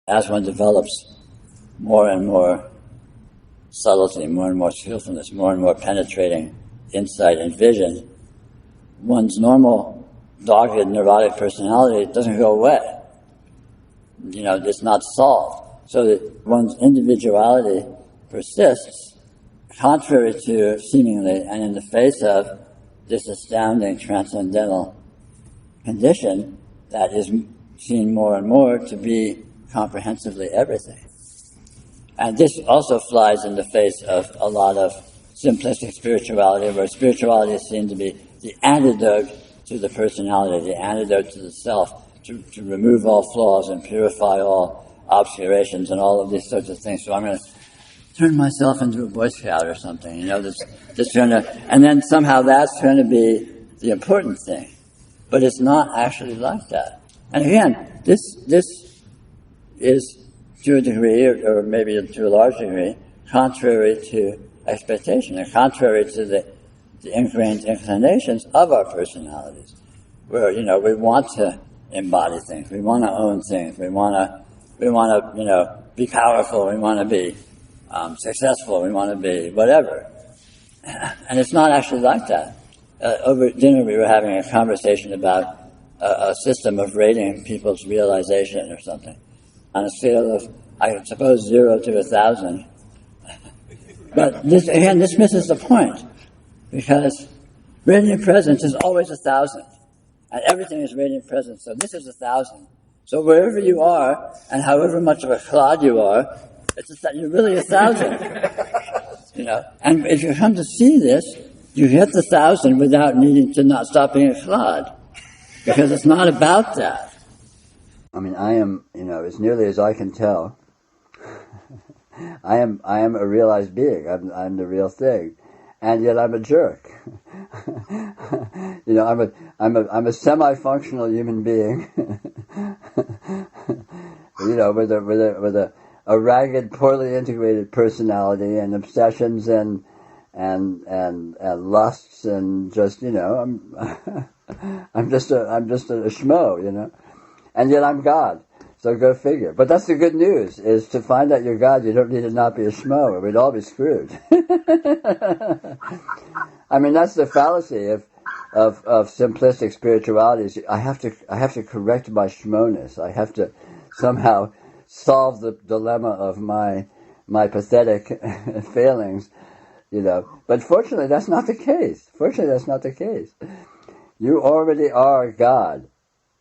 As one develops more and more subtlety, more and more skillfulness, more and more penetrating insight and vision, one's normal dogged neurotic personality doesn't go away. It's not solved. So that one's individuality persists, contrary to, seemingly, and in the face of this astounding transcendental condition that is seen more and more to be comprehensively everything. And this also flies in the face of a lot of simplistic spirituality, where spirituality is seen to be the antidote to the personality, the antidote to the self, to remove all flaws and purify all obscurations and all of these sorts of things. So I'm going to turn myself into a Boy Scout or something, this going to, and then somehow that's going to be the important thing. But it's not actually like that. And again, this is, to a degree, or maybe to a large degree, contrary to expectation, and contrary to the ingrained inclinations of our personalities, where, we want to embody things, we want to own things, we want to, be powerful, we want to be successful, we want to be whatever. And it's not actually like that. Over dinner we were having a conversation about a system of rating people's realization or something, on a scale of, I suppose, 0 to 1,000. But this misses the point, because radiant presence is always 1,000, and everything is radiant presence, so this is 1,000. So wherever you are, and however much of a clod you are, you're really 1,000. And if you come to see this, you get the 1,000 without needing to not stop being a clod, because it's not about that. I am, as nearly as I can tell, I am a realized being. I'm the real thing, and yet I'm a jerk. I'm a semi-functional human being. With a ragged, poorly integrated personality and obsessions and lusts and just I'm just a schmo, and yet I'm God. So go figure. But that's the good news, is to find out you're God, you don't need to not be a schmo, or we'd all be screwed. That's the fallacy of simplistic spirituality. I have to correct my schmoness. I have to somehow solve the dilemma of my pathetic failings, But fortunately, that's not the case. You already are God.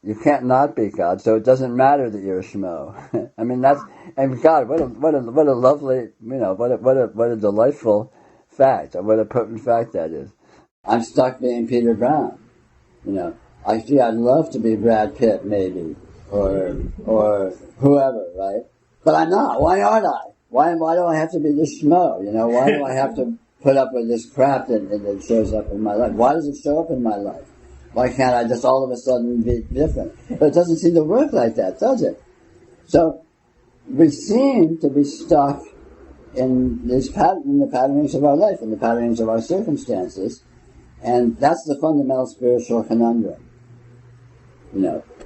You can't not be God, so it doesn't matter that you're a schmo. God, what a lovely, what a delightful fact, what a potent fact that is. I'm stuck being Peter Brown. I'd love to be Brad Pitt, maybe, or whoever, right? But I'm not. Why aren't I? Why do I have to be this schmo? Why do I have to put up with this crap that shows up in my life? Why does it show up in my life? Why can't I just all of a sudden be different? But it doesn't seem to work like that, does it? So we seem to be stuck in the patternings of our life, in the patternings of our circumstances, and that's the fundamental spiritual conundrum.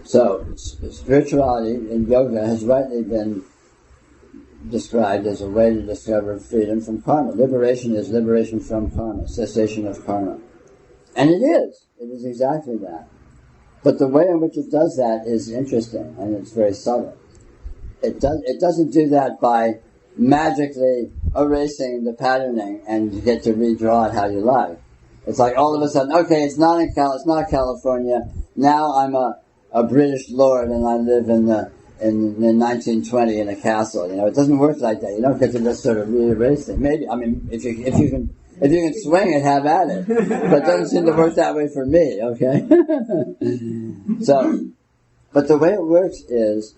So spirituality in yoga has rightly been described as a way to discover freedom from karma. Liberation is liberation from karma, cessation of karma. And it is. It is exactly that. But the way in which it does that is interesting, and it's very subtle. It doesn't do that by magically erasing the patterning and you get to redraw it how you like. It's like all of a sudden, okay, it's not California. Now I'm a British lord and I live in 1920 in a castle. It doesn't work like that. You don't get to just sort of re-erase it. Maybe, if you can swing it, have at it. But it doesn't seem to work that way for me, okay? But the way it works is,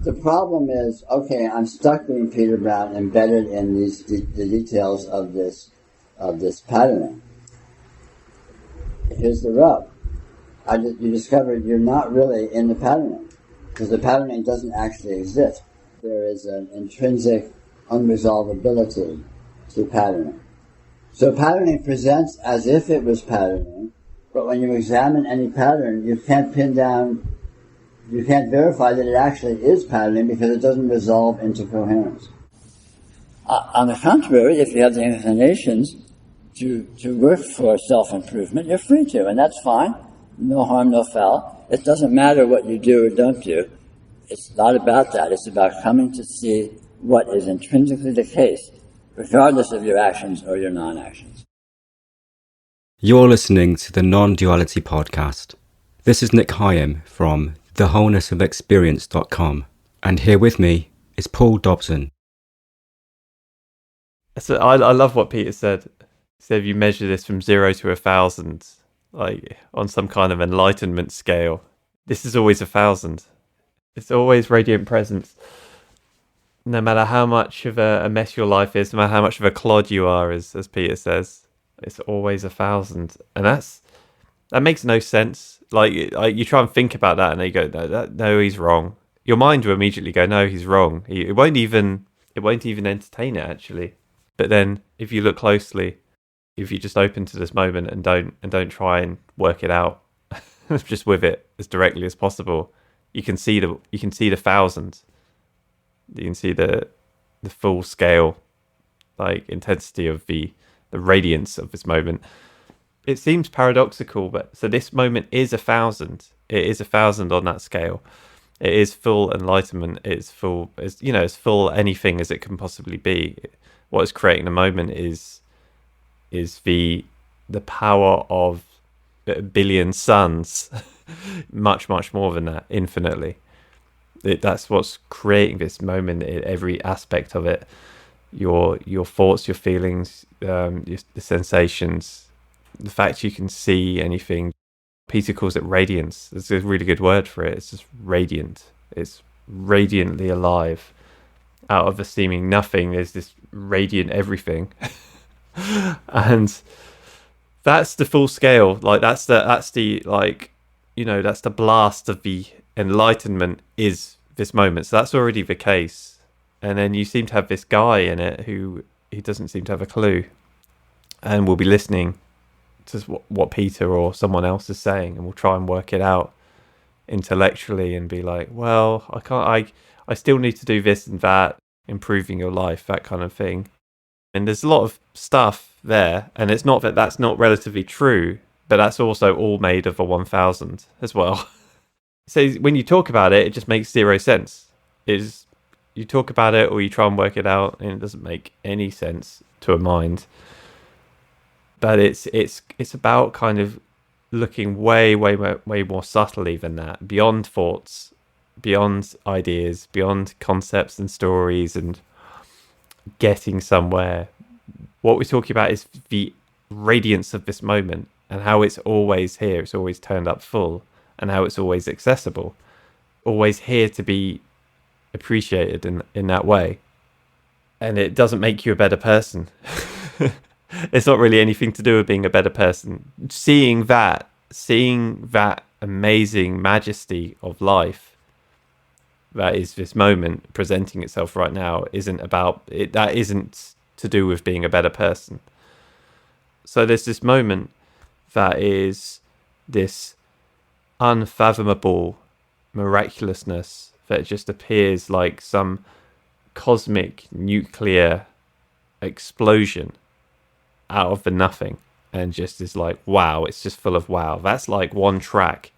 the problem is, okay, I'm stuck being Peter Brown, embedded in the details of this patterning. Here's the rub. You discover you're not really in the patterning, because the patterning doesn't actually exist. There is an intrinsic unresolvability to patterning. So patterning presents as if it was patterning, but when you examine any pattern, you can't pin down you can't verify that it actually is patterning because it doesn't resolve into coherence. On the contrary, if you have the inclinations to work for self-improvement, you're free to, and that's fine. No harm, no foul. It doesn't matter what you do or don't do. It's not about that. It's about coming to see what is intrinsically the case, regardless of your actions or your non-actions. You're listening to the Nonduality podcast. This is Nick Higham from thewholenessofexperience.com, and here with me is Paul Dobson. So I love what Peter said. He said if you measure this from 0 to 1,000, like on some kind of enlightenment scale, this is always 1,000. It's always radiant presence. No matter how much of a mess your life is, no matter how much of a clod you are, as Peter says, it's always 1,000. And that makes no sense. Like you try and think about that and you go, no, he's wrong. Your mind will immediately go, no, he's wrong. It won't even entertain it, actually. But then if you look closely, if you just open to this moment and don't try and work it out, just with it as directly as possible, you can see the 1,000. You can see the full scale, like intensity of the radiance of this moment. It seems paradoxical, but so this moment is 1,000. It is 1,000 on that scale. It is full enlightenment. It's full, it's full anything as it can possibly be. What is creating the moment is the power of a billion suns, much more than that, infinitely. That's what's creating this moment in every aspect of it. Your thoughts, your feelings, the sensations, the fact you can see anything. Peter calls it radiance. It's a really good word for it. It's just radiant. It's radiantly alive. Out of a seeming nothing, there's this radiant everything. And that's the full scale. Like that's the blast of the enlightenment is this moment. So that's already the case. And then you seem to have this guy in it who he doesn't seem to have a clue, and will be listening to what Peter or someone else is saying, and will try and work it out intellectually and be like, well, I still need to do this and that, improving your life, that kind of thing. And there's a lot of stuff there, and it's not that that's not relatively true, but that's also all made of a 1,000 as well. So when you talk about it, it just makes zero sense. You talk about it or you try and work it out, and it doesn't make any sense to a mind. But it's about kind of looking way more subtly than that, beyond thoughts, beyond ideas, beyond concepts and stories, and getting somewhere. What we're talking about is the radiance of this moment, and how it's always here, it's always turned up full, and how it's always accessible, always here to be appreciated in that way. And it doesn't make you a better person. It's not really anything to do with being a better person. Seeing that amazing majesty of life that is this moment presenting itself right now isn't about it. That isn't to do with being a better person. So there's this moment that is this unfathomable miraculousness that just appears like some cosmic nuclear explosion out of the nothing, and just is like, wow, it's just full of wow. That's like one track,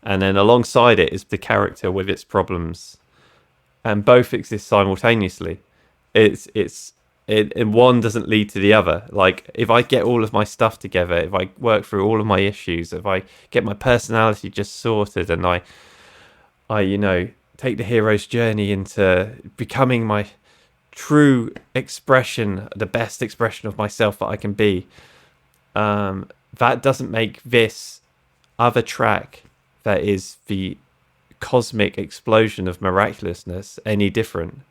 and then alongside it is the character with its problems, and both exist simultaneously. And one doesn't lead to the other. Like, if I get all of my stuff together, if I work through all of my issues, if I get my personality just sorted, and I take the hero's journey into becoming my true expression, the best expression of myself that I can be, that doesn't make this other track, that is the cosmic explosion of miraculousness, any different.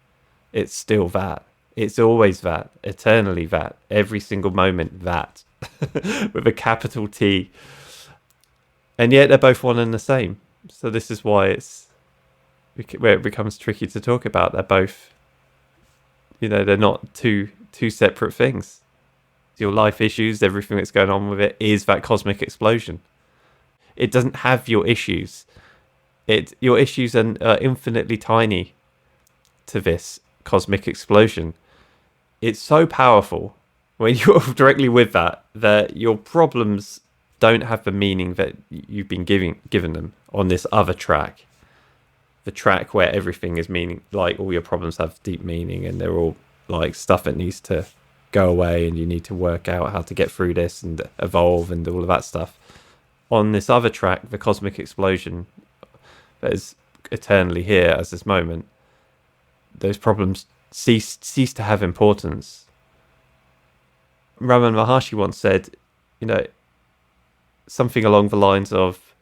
It's still that. It's always that, eternally that, every single moment that, with a capital T. And yet they're both one and the same. So this is why where it becomes tricky to talk about. They're both, they're not two separate things. Your life issues, everything that's going on with it, is that cosmic explosion. It doesn't have your issues. Your issues are infinitely tiny to this cosmic explosion. It's so powerful when you're directly with that your problems don't have the meaning that you've been given them on this other track. The track where everything is meaning, like all your problems have deep meaning, and they're all like stuff that needs to go away, and you need to work out how to get through this and evolve and all of that stuff. On this other track, the cosmic explosion that is eternally here as this moment, those problems cease to have importance. Raman Maharshi once said, something along the lines of,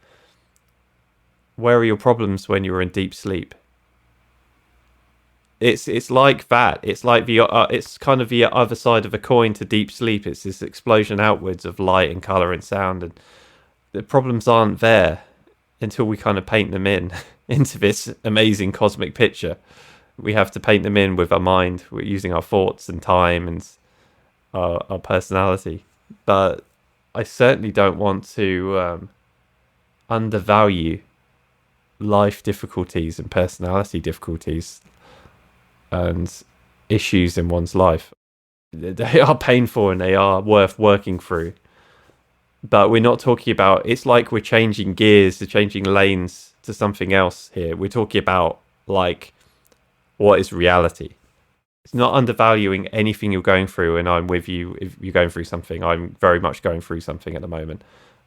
where are your problems when you're in deep sleep? It's like that. It's like it's kind of the other side of a coin to deep sleep. It's this explosion outwards of light and color and sound, and the problems aren't there until we kind of paint them into this amazing cosmic picture. We have to paint them in with our mind. We're using our thoughts and time and our personality. But I certainly don't want to undervalue life difficulties and personality difficulties and issues in one's life. They are painful and they are worth working through. But we're not talking about, it's like we're changing gears, to changing lanes to something else here. We're talking about, like, what is reality? It's not undervaluing anything you're going through, and I'm with you if you're going through something. I'm very much going through something at the moment.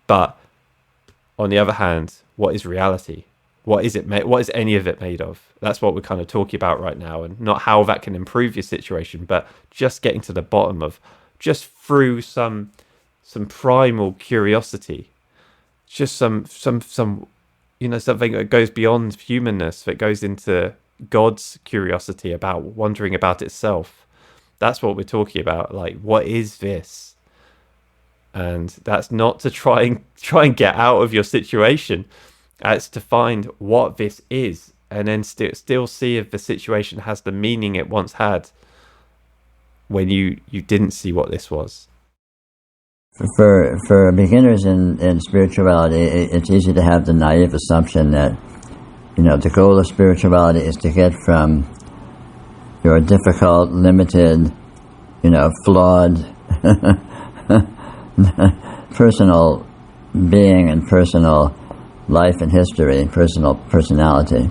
But on the other hand, what is reality? What is it? What is any of it made of? That's what we're kind of talking about right now, and not how that can improve your situation, but just getting to the bottom of, just through some primal curiosity, just some something that goes beyond humanness, that goes into God's curiosity about wondering about itself. That's what we're talking about. Like, what is this? And that's not to try and get out of your situation. It's to find what this is, and then still see if the situation has the meaning it once had when you didn't see what this was. For beginners in spirituality, it's easy to have the naive assumption that, the goal of spirituality is to get from your difficult, limited, flawed personal being and personal life and history, personal personality,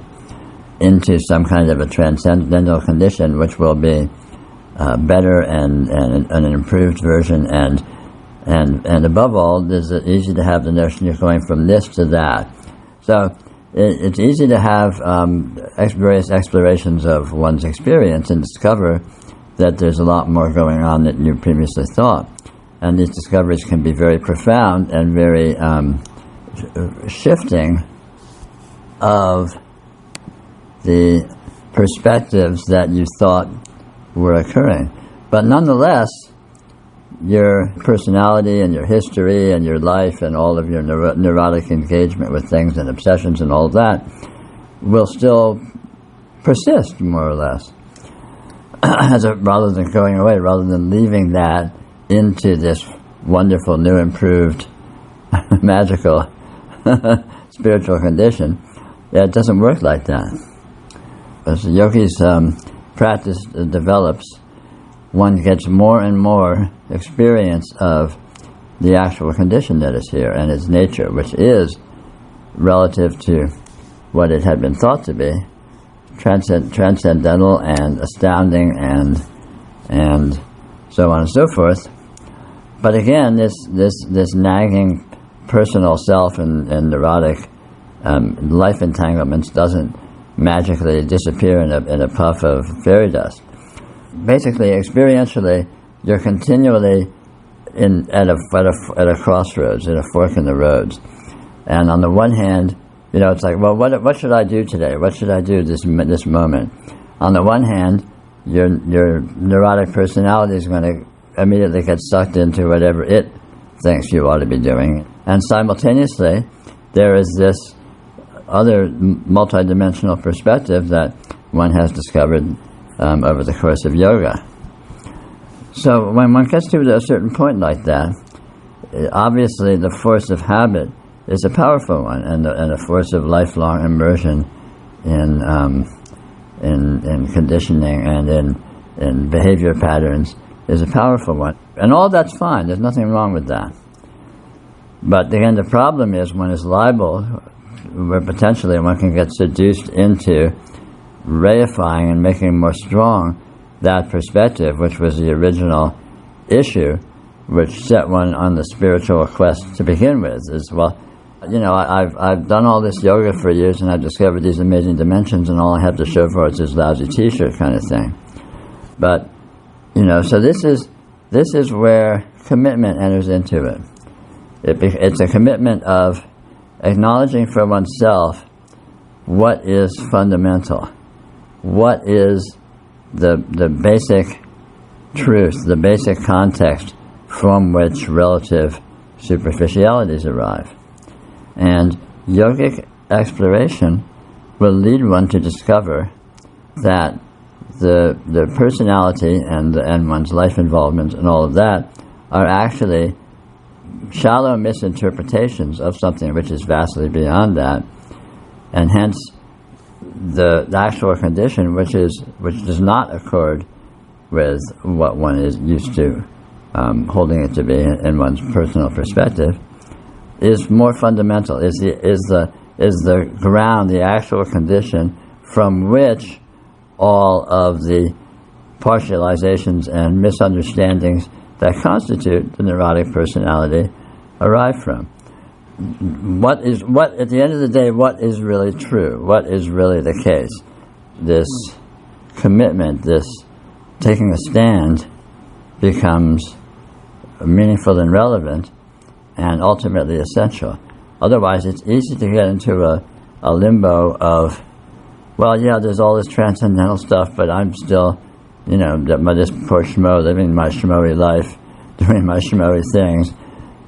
into some kind of a transcendental condition which will be better and an improved version, and above all, it's easy to have the notion you're going from this to that. So it's easy to have various explorations of one's experience and discover that there's a lot more going on than you previously thought. And these discoveries can be very profound and very shifting of the perspectives that you thought were occurring. But nonetheless, your personality and your history and your life and all of your neurotic engagement with things and obsessions and all of that will still persist, more or less, rather than going away, rather than leaving that into this wonderful, new, improved, magical spiritual condition. It doesn't work like that. As the yogi's practice develops, one gets more and more experience of the actual condition that is here and its nature, which is, relative to what it had been thought to be, transcendental and astounding and so on and so forth. But again, this nagging personal self and neurotic life entanglements doesn't magically disappear in a puff of fairy dust. Basically, experientially, you're continually at a crossroads, at a fork in the roads. And on the one hand, it's like, well, what should I do today? What should I do this moment? On the one hand, your neurotic personality is going to immediately get sucked into whatever it thinks you ought to be doing. And simultaneously, there is this other multidimensional perspective that one has discovered over the course of yoga. So when one gets to a certain point like that, obviously the force of habit is a powerful one, and a force of lifelong immersion in conditioning and in behavior patterns is a powerful one. And all that's fine. There's nothing wrong with that. But again, the problem is one is liable, where potentially one can get seduced into reifying and making more strong that perspective, which was the original issue, which set one on the spiritual quest to begin with. Is, well, I've done all this yoga for years, and I've discovered these amazing dimensions, and all I have to show for it is this lousy T-shirt kind of thing. But so this is where commitment enters into it. It's a commitment of acknowledging for oneself what is fundamental, what is the basic truth, the basic context from which relative superficialities arrive. And yogic exploration will lead one to discover that the personality and one's life involvement and all of that are actually shallow misinterpretations of something which is vastly beyond that, and hence the actual condition which does not accord with what one is used to holding it to be in one's personal perspective, is more fundamental, is the ground, the actual condition from which all of the partializations and misunderstandings that constitute the neurotic personality arrive from. What at the end of the day, what is really true? What is really the case? This commitment, this taking a stand, becomes meaningful and relevant and ultimately essential. Otherwise, it's easy to get into a limbo of, well, yeah, there's all this transcendental stuff, but I'm still, this poor schmo living my schmoey life, doing my schmoey things,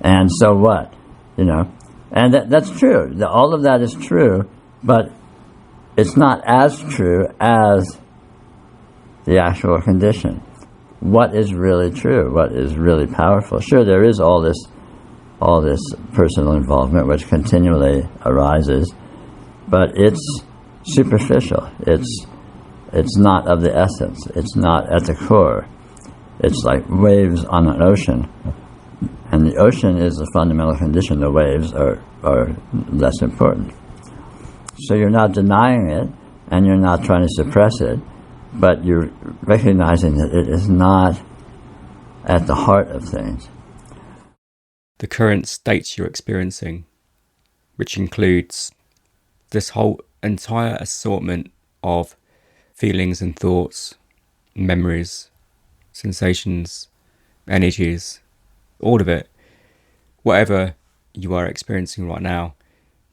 and so what? And that's true. All of that is true, but it's not as true as the actual condition. What is really true? What is really powerful? Sure, there is all this personal involvement which continually arises, but it's superficial. It's not of the essence. It's not at the core. It's like waves on an ocean, and the ocean is the fundamental condition. The waves are less important. So you're not denying it, and you're not trying to suppress it, but you're recognizing that it is not at the heart of things. The current states you're experiencing, which includes this whole entire assortment of feelings and thoughts, memories, sensations, energies, all of it, whatever you are experiencing right now,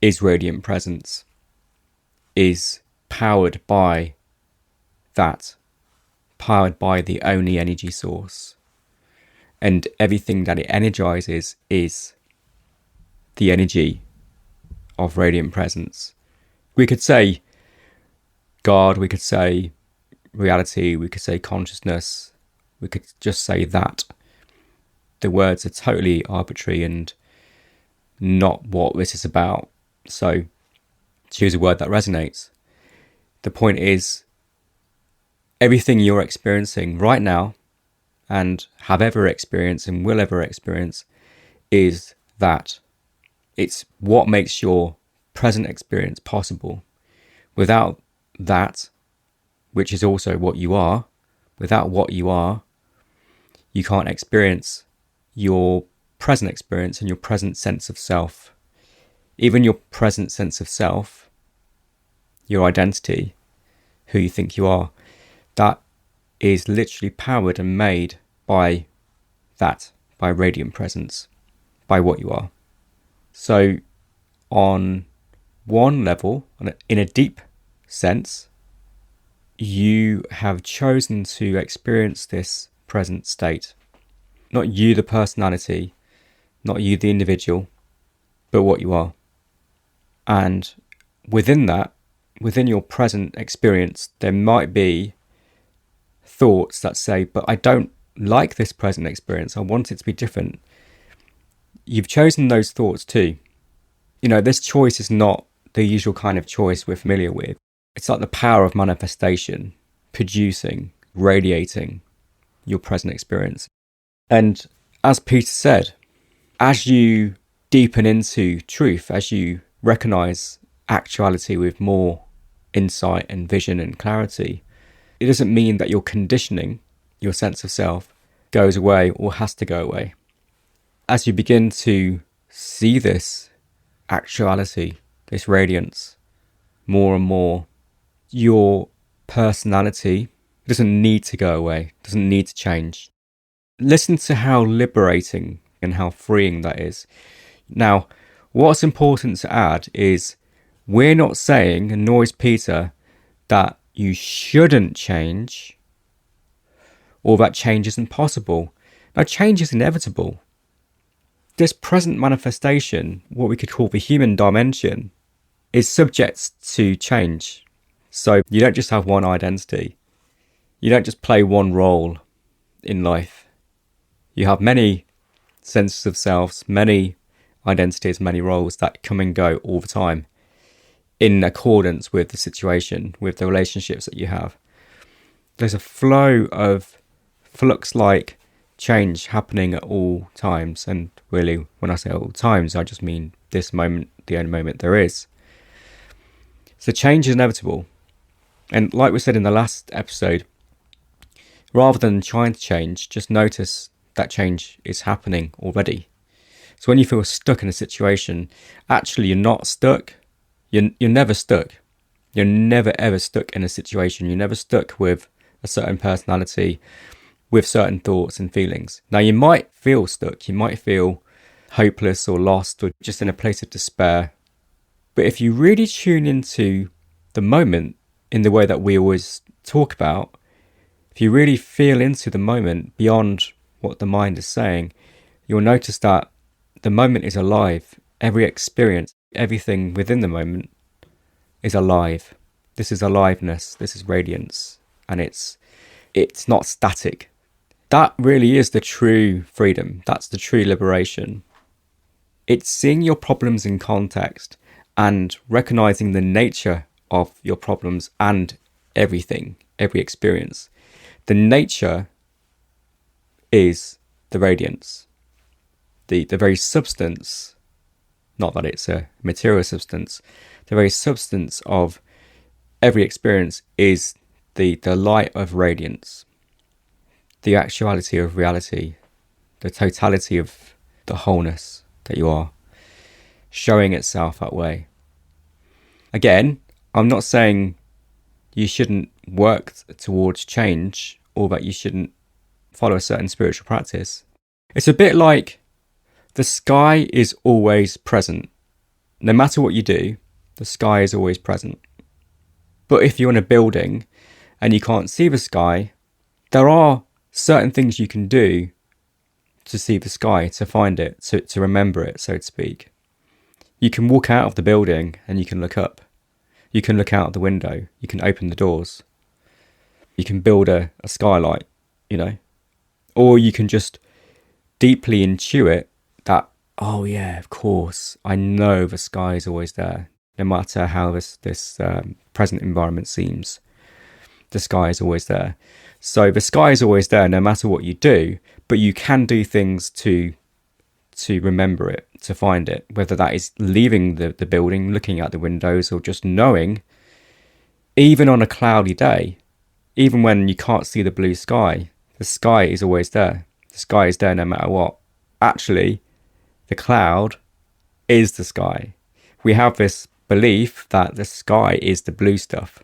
is radiant presence, is powered by that, powered by the only energy source. And everything that it energizes is the energy of radiant presence. We could say God, we could say reality, we could say consciousness, we could just say that. The words are totally arbitrary and not what this is about. So choose a word that resonates. The point is, everything you're experiencing right now and have ever experienced and will ever experience is that. It's what makes your present experience possible. Without that, which is also what you are, without what you are, you can't experience your present experience and your present sense of self. Even your present sense of self, your identity, who you think you are, that is literally powered and made by that, by radiant presence, by what you are. So on one level, in a deep sense, you have chosen to experience this present state. Not you, the personality, not you, the individual, but what you are. And within that, within your present experience, there might be thoughts that say, but I don't like this present experience. I want it to be different. You've chosen those thoughts too. This choice is not the usual kind of choice we're familiar with. It's like the power of manifestation, producing, radiating your present experience. And as Peter said, as you deepen into truth, as you recognize actuality with more insight and vision and clarity, it doesn't mean that your conditioning, your sense of self, goes away or has to go away. As you begin to see this actuality, this radiance, more and more, your personality doesn't need to go away, doesn't need to change. Listen to how liberating and how freeing that is. Now, what's important to add is we're not saying, and nor is Peter, that you shouldn't change or that change isn't possible. Now, change is inevitable. This present manifestation, what we could call the human dimension, is subject to change. So you don't just have one identity. You don't just play one role in life. You have many senses of selves, many identities, many roles that come and go all the time in accordance with the situation, with the relationships that you have. There's a flow of flux-like change happening at all times. And really, when I say all times, I just mean this moment, the only moment there is. So change is inevitable. And like we said in the last episode, rather than trying to change, just notice that change is happening already. So when you feel stuck in a situation, actually you're not stuck. You're never stuck. You're never ever stuck in a situation. You're never stuck with a certain personality, with certain thoughts and feelings. Now you might feel stuck. You might feel hopeless or lost or just in a place of despair. But if you really tune into the moment in the way that we always talk about, if you really feel into the moment beyond what the mind is saying, you'll notice that the moment is alive. Every experience, everything within the moment is alive. This is aliveness. This is radiance. And it's not static. That really is the true freedom. That's the true liberation. It's seeing your problems in context and recognizing the nature of your problems and everything, every experience. The nature is the radiance. The very substance, not that it's a material substance, the very substance of every experience is the light of radiance, the actuality of reality, the totality of the wholeness that you are, showing itself that way. Again, I'm not saying you shouldn't work towards change or that you shouldn't follow a certain spiritual practice. It's a bit like the sky is always present. No matter what you do, the sky is always present. But if you're in a building and you can't see the sky, there are certain things you can do to see the sky, to find it, to remember it, so to speak. You can walk out of the building and you can look up. You can look out the window. You can open the doors. You can build a skylight, Or you can just deeply intuit that, oh yeah, of course, I know the sky is always there. No matter how this present environment seems, the sky is always there. So the sky is always there no matter what you do, but you can do things to remember it, to find it, whether that is leaving the building, looking out the windows, or just knowing, even on a cloudy day, even when you can't see the blue sky, the sky is always there. The sky is there no matter what. Actually, the cloud is the sky. We have this belief that the sky is the blue stuff,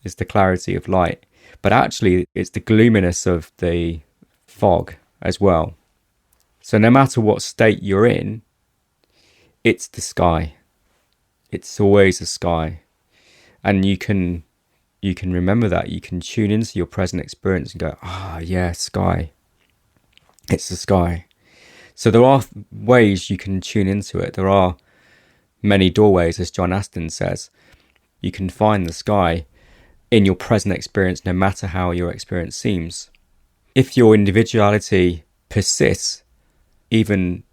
is the clarity of light. But actually, it's the gloominess of the fog as well. So no matter what state you're in, it's the sky. It's always the sky. And you can remember that. You can tune into your present experience and go, yeah, sky. It's the sky. So there are ways you can tune into it. There are many doorways, as John Aston says. You can find the sky in your present experience, no matter how your experience seems. If your individuality persists, even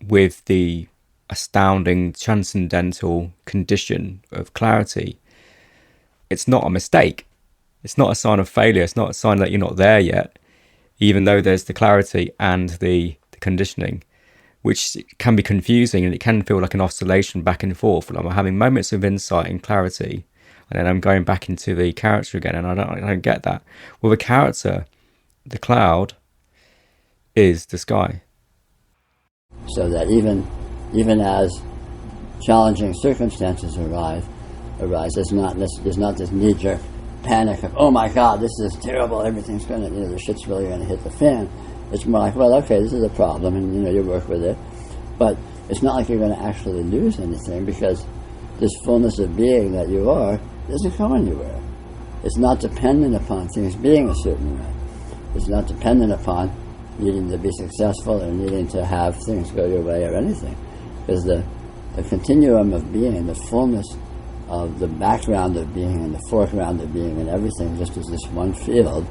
with the astounding, transcendental condition of clarity, it's not a mistake. It's not a sign of failure. It's not a sign that you're not there yet, even though there's the clarity and the conditioning, which can be confusing, and it can feel like an oscillation back and forth. Like I'm having moments of insight and clarity, and then I'm going back into the character again, and I don't get that. With a character, the cloud is the sky. So that even as challenging circumstances arise, there's not this knee-jerk panic of, oh my God, this is terrible, everything's going to, the shit's really going to hit the fan. It's more like, well, okay, this is a problem, and you work with it, but it's not like you're going to actually lose anything, because this fullness of being that you are doesn't go anywhere. It's not dependent upon things being a certain way. It's not dependent upon needing to be successful or needing to have things go your way or anything, because the continuum of being, the fullness of the background of being and the foreground of being and everything, just as this one field,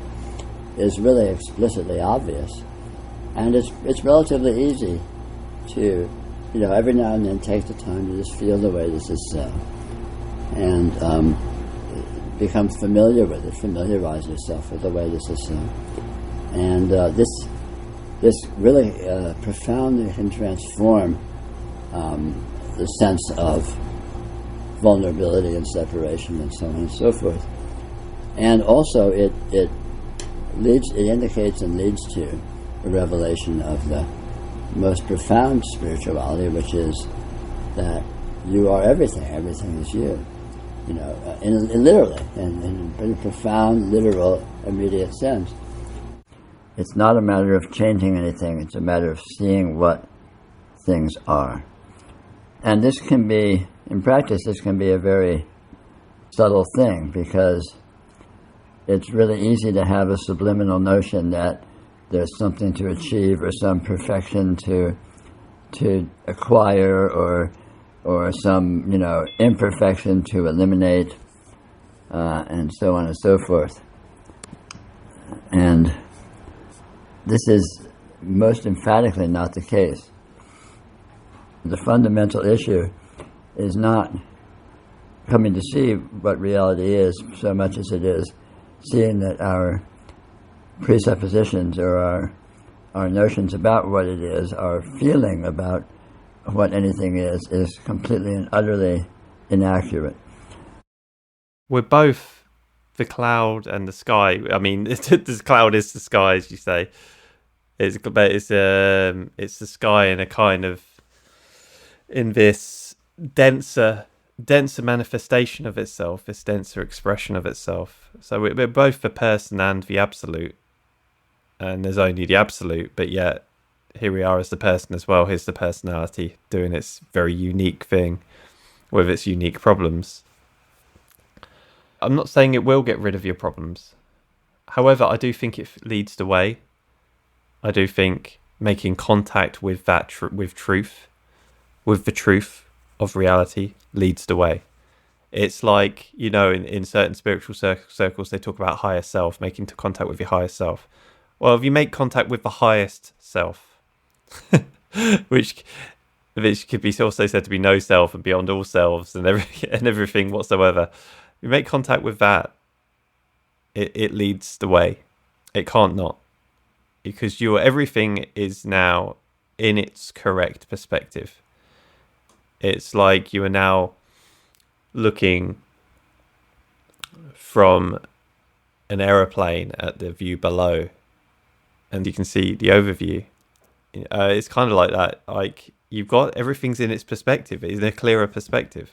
is really explicitly obvious. And it's relatively easy to, every now and then take the time to just feel the way this is so, and become familiar with it, familiarize yourself with the way this is so. And this really profoundly can transform the sense of vulnerability and separation and so on and so forth. And also it indicates and leads to a revelation of the most profound spirituality, which is that you are everything. Everything is you. In literally, in a profound, literal, immediate sense. It's not a matter of changing anything. It's a matter of seeing what things are. And this can be, in practice, this can be a very subtle thing, because it's really easy to have a subliminal notion that there's something to achieve or some perfection to acquire or some imperfection to eliminate, and so on and so forth. And this is most emphatically not the case. The fundamental issue is not coming to see what reality is so much as it is seeing that our presuppositions or our notions about what it is, our feeling about what anything is completely and utterly inaccurate. We're both the cloud and the sky. I mean, the cloud is the sky, as you say. It's the sky in a kind of, in this denser manifestation of itself, this denser expression of itself. So we're both the person and the absolute, and there's only the absolute, but yet here we are as the person as well. Here's the personality doing its very unique thing with its unique problems. I'm not saying it will get rid of your problems. However, I do think it leads the way. I do think making contact with that with the truth of reality leads the way. It's like, in certain spiritual circles, they talk about higher self, making contact with your higher self. Well, if you make contact with the highest self, which could be also said to be no self and beyond all selves and everything whatsoever, if you make contact with that, it leads the way. It can't not, because everything is now in its correct perspective. It's like you are now looking from an aeroplane at the view below, and you can see the overview. It's kind of like that. Like, you've got everything's in its perspective. It's in a clearer perspective.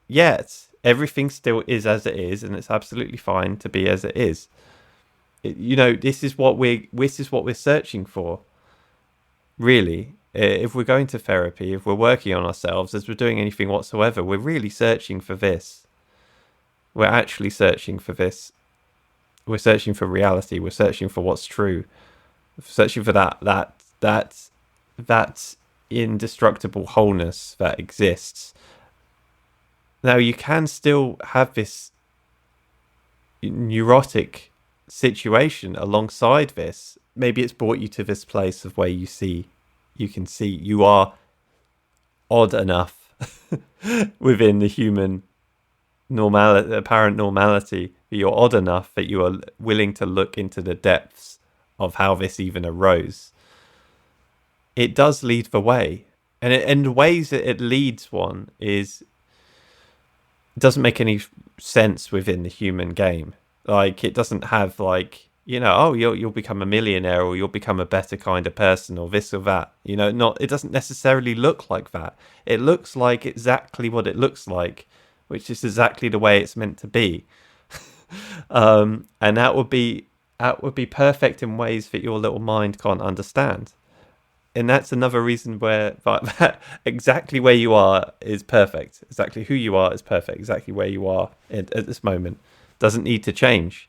Yet everything still is as it is, and it's absolutely fine to be as it is. This is what we're searching for. Really, if we're going to therapy, if we're working on ourselves, as we're doing anything whatsoever, we're really searching for this. We're actually searching for this. We're searching for reality. We're searching for what's true. We're searching for that indestructible wholeness that exists. Now, you can still have this neurotic situation alongside this. Maybe it's brought you to this place of where you can see you are odd enough within the human apparent normality, that you're odd enough that you are willing to look into the depths of how this even arose, it does lead the way. And the ways that it leads one is, it doesn't make any sense within the human game. Like, it doesn't have, like, you know, oh, you'll become a millionaire, or you'll become a better kind of person, or this or that. You know, it doesn't necessarily look like that. It looks like exactly what it looks like, which is exactly the way it's meant to be. And that would be perfect in ways that your little mind can't understand. And that's another reason where that exactly where you are is perfect. Exactly who you are is perfect. Exactly where you are at this moment doesn't need to change.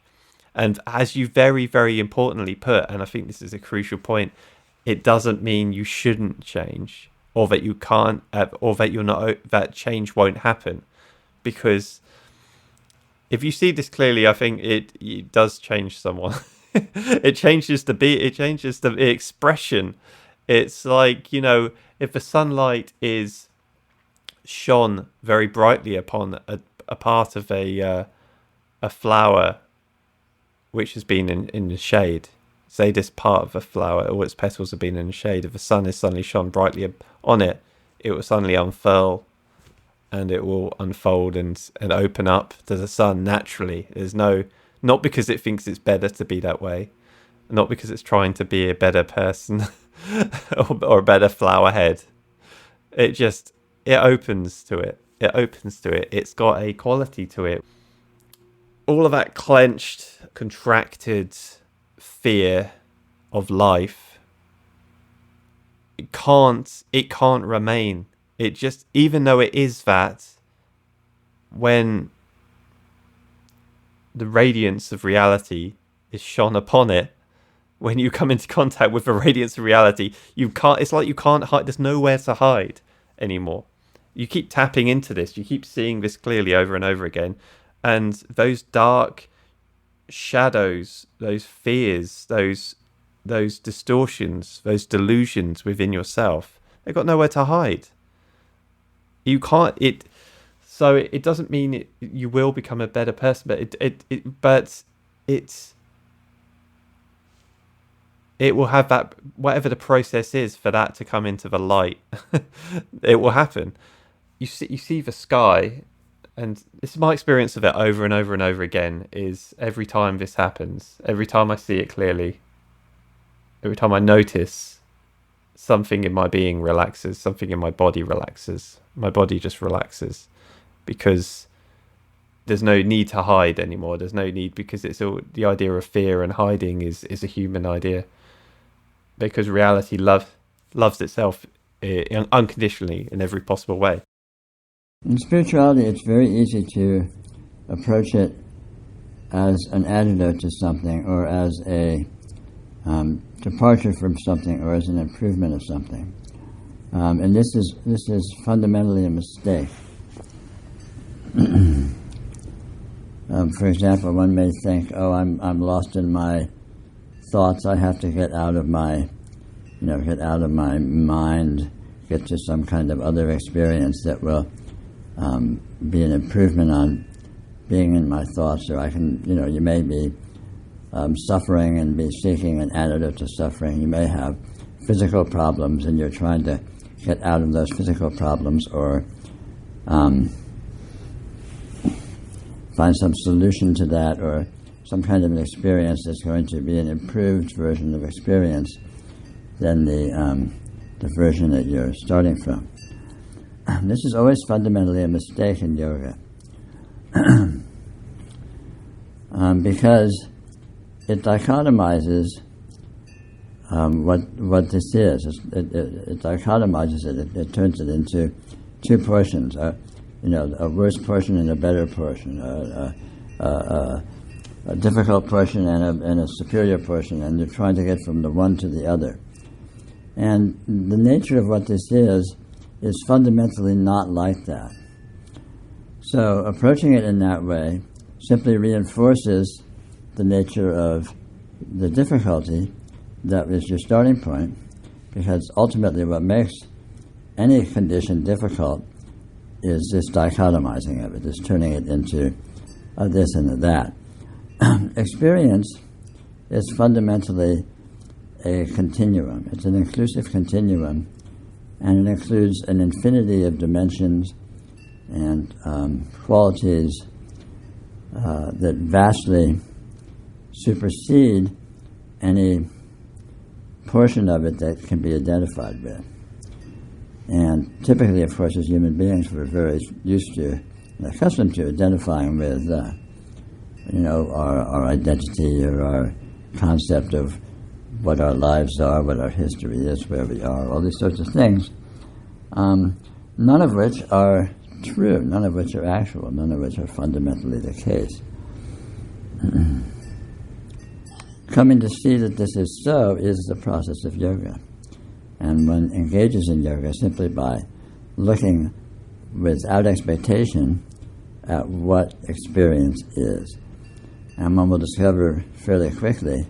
And as you very, very importantly put, and I think this is a crucial point, it doesn't mean you shouldn't change, or that you can't, or that you're not, that change won't happen. Because if you see this clearly, I think it does change someone. It changes the beat. It changes the expression. It's like, you know, if the sunlight is shone very brightly upon a part of a flower which has been in the shade, say this part of a flower, or its petals have been in the shade, if the sun is suddenly shone brightly on it, it will suddenly unfurl, and it will unfold and open up to the sun naturally. There's not because it thinks it's better to be that way, not because it's trying to be a better person or a better flower head. It opens to it. It opens to it. It's got a quality to it. All of that clenched, contracted fear of life, it can't remain. It just, even though it is that, when the radiance of reality is shone upon it, when you come into contact with the radiance of reality, it's like you can't hide. There's nowhere to hide anymore. You keep tapping into this. You keep seeing this clearly over and over again. And those dark shadows, those fears, those distortions, those delusions within yourself, they've got nowhere to hide. You can't. So it doesn't mean you will become a better person, but it will have that, whatever the process is for that to come into the light. It will happen. You see the sky, and this is my experience of it over and over and over again, is every time this happens, every time I see it clearly, every time I notice something in my being relaxes, something in my body relaxes, my body just relaxes, because there's no need to hide anymore. There's no need, because it's all, the idea of fear and hiding is a human idea, because reality loves itself unconditionally in every possible way. In spirituality, it's very easy to approach it as an antidote to something, or as a departure from something, or as an improvement of something. And this is fundamentally a mistake. For example, one may think, "Oh, I'm lost in my thoughts. I have to get out of my mind, get to some kind of other experience that will be an improvement on being in my thoughts." Or I can, you may be suffering and be seeking an antidote to suffering. You may have physical problems, and you're trying to get out of those physical problems, or find some solution to that, or some kind of an experience that's going to be an improved version of experience than the version that you're starting from. This is always fundamentally a mistake in yoga, because it dichotomizes what this is. It dichotomizes it. It turns it into two portions. A worse portion and a better portion. A difficult portion and a superior portion, and you're trying to get from the one to the other. And the nature of what this is fundamentally not like that. So approaching it in that way simply reinforces the nature of the difficulty that is your starting point, because ultimately what makes any condition difficult is this dichotomizing of it, this turning it into a this and a that. Experience is fundamentally a continuum. It's an inclusive continuum, and it includes an infinity of dimensions and qualities that vastly supersede any portion of it that can be identified with. And typically, of course, as human beings, we're very used to and accustomed to identifying with, our identity or our concept of what our lives are, what our history is, where we are, all these sorts of things, none of which are true, none of which are actual, none of which are fundamentally the case. Coming to see that this is so is the process of yoga. And one engages in yoga simply by looking without expectation at what experience is. And one will discover fairly quickly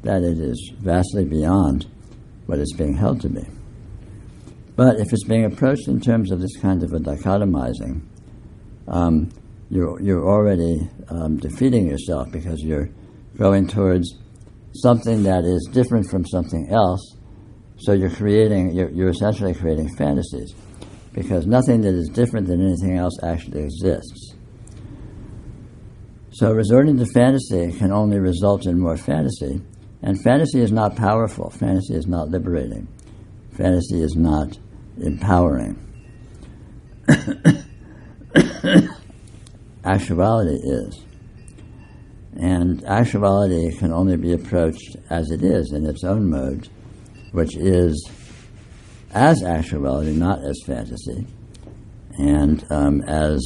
that it is vastly beyond what it's being held to be. But if it's being approached in terms of this kind of a dichotomizing, you're already defeating yourself, because you're going towards something that is different from something else. So you're essentially creating fantasies, because nothing that is different than anything else actually exists. So resorting to fantasy can only result in more fantasy, and fantasy is not powerful. Fantasy is not liberating. Fantasy is not empowering. Actuality is. And actuality can only be approached as it is, in its own mode, which is as actuality, not as fantasy, and as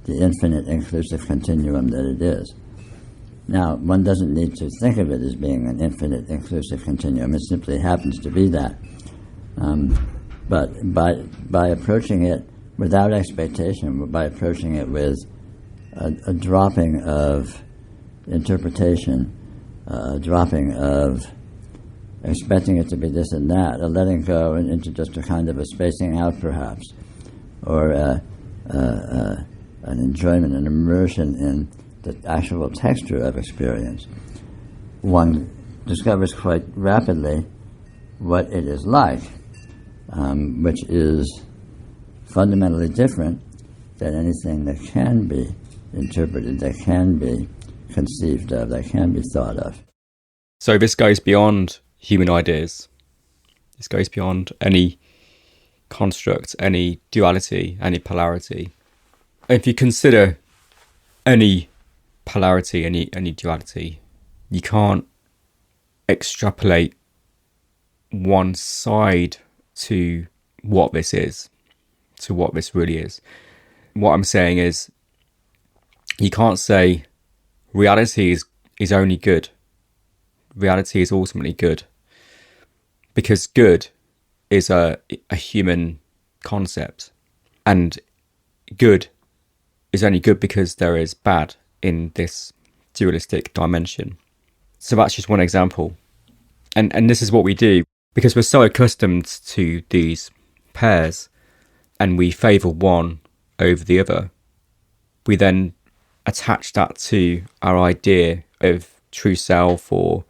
the infinite inclusive continuum that it is. Now, one doesn't need to think of it as being an infinite inclusive continuum. It simply happens to be that. But by approaching it without expectation, by approaching it with a dropping of interpretation, a dropping of expecting it to be this and that, a letting go into just a kind of a spacing out, perhaps, or an enjoyment, an immersion in the actual texture of experience, one discovers quite rapidly what it is like, which is fundamentally different than anything that can be interpreted, that can be conceived of, that can be thought of. So this goes beyond human ideas. This goes beyond any construct, any duality, any polarity. If you consider any polarity, any duality, you can't extrapolate one side to what this is, to what this really is. What I'm saying is, you can't say reality is only good. Reality is ultimately good, because good is a human concept, and good is only good because there is bad in this dualistic dimension. So that's just one example. And this is what we do, because we're so accustomed to these pairs and we favour one over the other. We then attach that to our idea of true self, or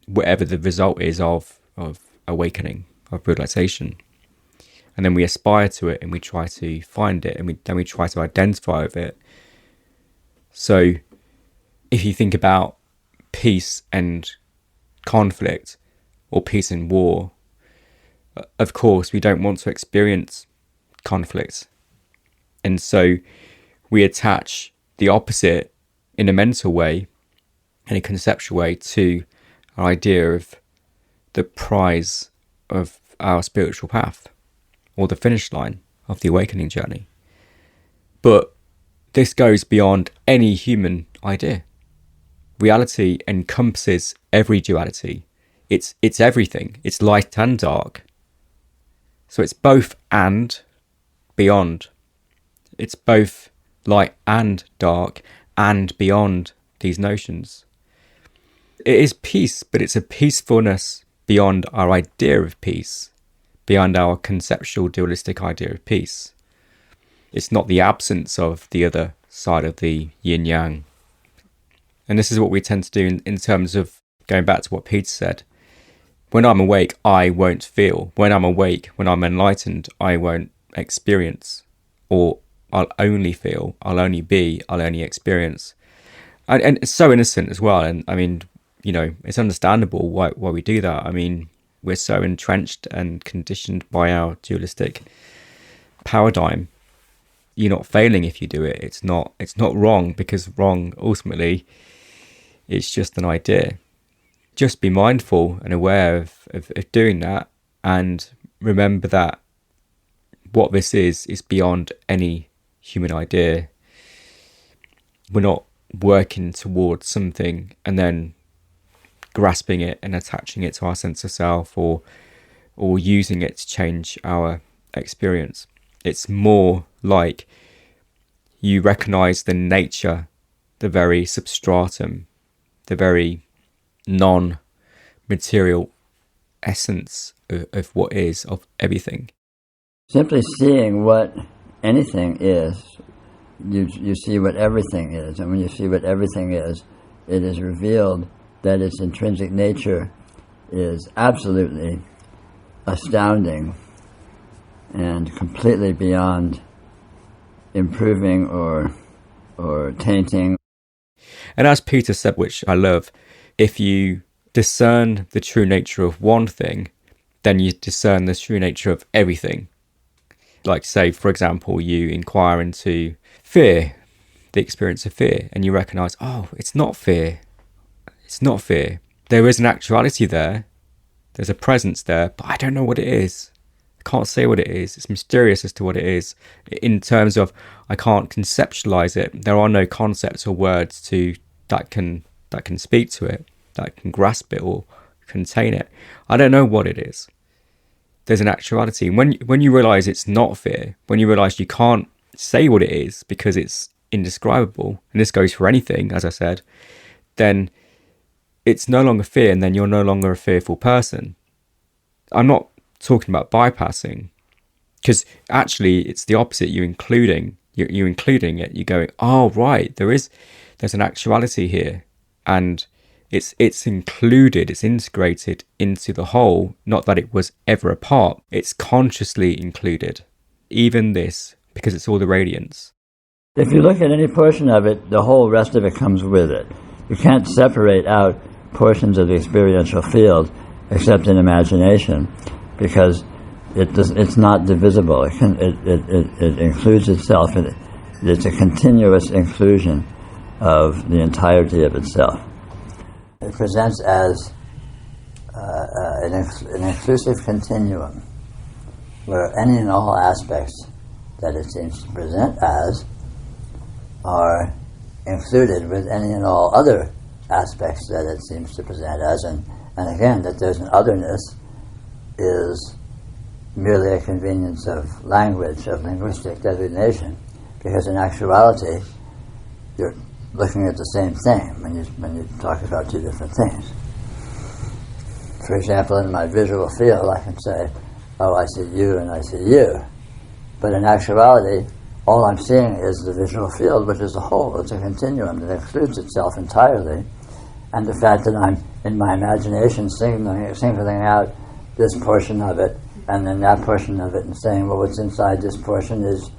whatever the result is of awakening, of realisation. And then we aspire to it, and we try to find it, and then we try to identify with it. So if you think about peace and conflict, or peace and war, of course we don't want to experience conflict. And so we attach the opposite in a mental way, in a conceptual way, to our idea of the prize of our spiritual path, or the finish line of the awakening journey. But this goes beyond any human idea. Reality encompasses every duality. It's everything. It's light and dark. So it's both and beyond. It's both light and dark and beyond these notions. It is peace, but it's a peacefulness beyond our idea of peace, beyond our conceptual dualistic idea of peace. It's not the absence of the other side of the yin-yang. And this is what we tend to do in terms of going back to what Peter said. When I'm awake, I won't feel. When I'm awake, when I'm enlightened, I won't experience. Or I'll only feel, I'll only be, I'll only experience. And it's so innocent as well. And I mean, you know, it's understandable why we do that. I mean, we're so entrenched and conditioned by our dualistic paradigm. You're not failing if you do it. It's not wrong, because wrong ultimately it's just an idea. Just be mindful and aware of doing that, and remember that what this is beyond any human idea. We're not working towards something and then grasping it and attaching it to our sense of self, or using it to change our experience. It's more like you recognize the nature, the very substratum, the very non-material essence of what is, of everything. Simply seeing what anything is, you see what everything is. And when you see what everything is, it is revealed that its intrinsic nature is absolutely astounding and completely beyond improving or tainting. And as Peter said, which I love, if you discern the true nature of one thing, then you discern the true nature of everything. Like, say, for example, you inquire into fear, the experience of fear, and you recognize, oh, it's not fear. It's not fear. There is an actuality there. There's a presence there, but I don't know what it is. I can't say what it is. It's mysterious as to what it is. In terms of, I can't conceptualize it. There are no concepts or words that can speak to it, that can grasp it or contain it. I don't know what it is. There's an actuality. When you realize it's not fear, when you realize you can't say what it is because it's indescribable, and this goes for anything, as I said, then it's no longer fear, and then you're no longer a fearful person. I'm not talking about bypassing, because actually it's the opposite. You're including it. You're going, oh right, there's an actuality here, and it's included, it's integrated into the whole. Not that it was ever a part. It's consciously included, even this, because it's all the radiance. If you look at any portion of it, the whole rest of it comes with it. You can't separate out portions of the experiential field except in imagination, because it's not divisible. It includes itself. It's a continuous inclusion of the entirety of itself. It presents as an inclusive continuum, where any and all aspects that it seems to present as are included with any and all other aspects that it seems to present as, and again, that there's an otherness is merely a convenience of language, of linguistic designation, because in actuality, you're looking at the same thing when you talk about two different things. For example, in my visual field, I can say, oh, I see you and I see you. But in actuality, all I'm seeing is the visual field, which is a whole. It's a continuum that includes itself entirely. And the fact that I'm, in my imagination, singling out this portion of it, and then that portion of it, and saying, well, what's inside this portion is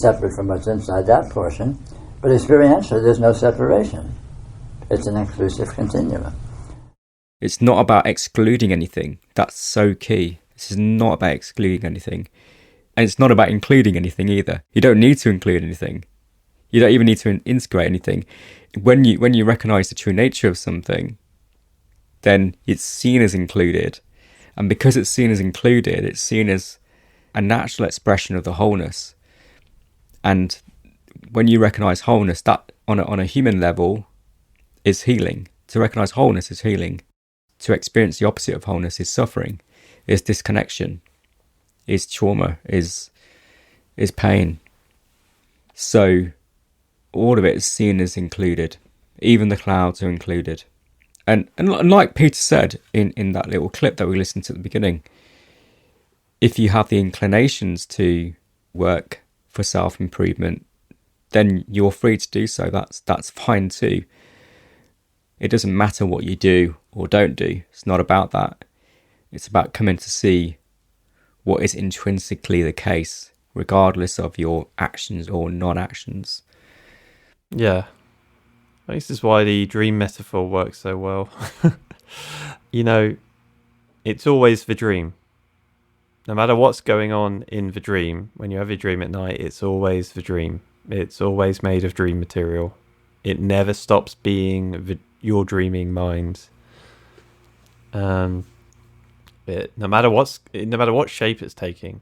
separate from what's inside that portion. But experientially, there's no separation. It's an inclusive continuum. It's not about excluding anything. That's so key. This is not about excluding anything. And it's not about including anything either. You don't need to include anything. You don't even need to integrate anything. When you recognize the true nature of something, then it's seen as included. And because it's seen as included, it's seen as a natural expression of the wholeness. And when you recognize wholeness, that on a human level is healing. To recognize wholeness is healing. To experience the opposite of wholeness is suffering, is disconnection, is trauma, is pain. So all of it is seen as included. Even the clouds are included. And like Peter said in that little clip that we listened to at the beginning, if you have the inclinations to work for self-improvement, then you're free to do so. That's fine too. It doesn't matter what you do or don't do. It's not about that. It's about coming to see what is intrinsically the case, regardless of your actions or non-actions. Yeah. This is why the dream metaphor works so well. It's always the dream. No matter what's going on in the dream, when you have a dream at night, it's always the dream. It's always made of dream material. It never stops being your dreaming mind. No matter what shape it's taking,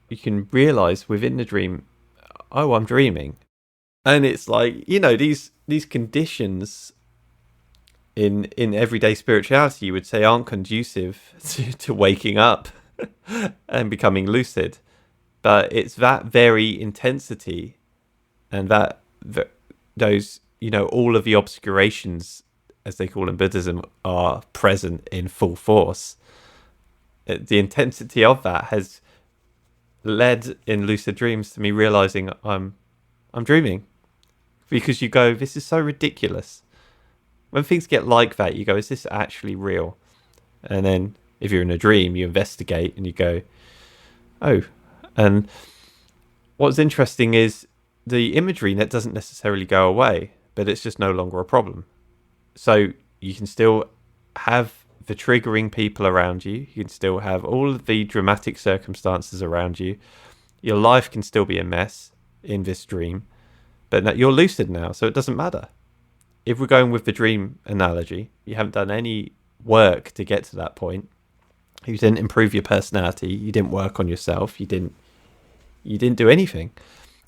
you can realize within the dream, oh, I'm dreaming. And it's like, these conditions in everyday spirituality, you would say, aren't conducive to waking up and becoming lucid. But it's that very intensity and those, all of the obscurations, as they call in Buddhism, are present in full force. The intensity of that has led in lucid dreams to me realizing I'm dreaming, because you go, this is so ridiculous. When things get like that, you go, is this actually real? And then if you're in a dream, you investigate and you go, oh. And what's interesting is the imagery that doesn't necessarily go away, but it's just no longer a problem. So you can still have the triggering people around you. You can still have all of the dramatic circumstances around you. Your life can still be a mess in this dream, but you're lucid now, so it doesn't matter. If we're going with the dream analogy, you haven't done any work to get to that point. You didn't improve your personality. You didn't work on yourself. You didn't do anything.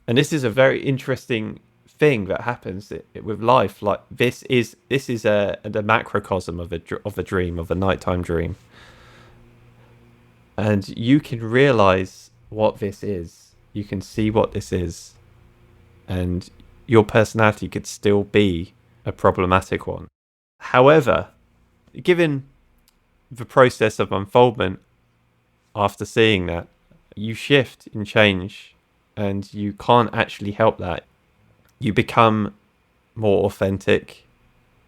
And this is a very interesting thing that happens with life. Like this is the macrocosm of a dream, of a nighttime dream. And you can realize what this is. You can see what this is. And your personality could still be a problematic one. However, given the process of unfoldment after seeing that, you shift and change, and you can't actually help that. You become more authentic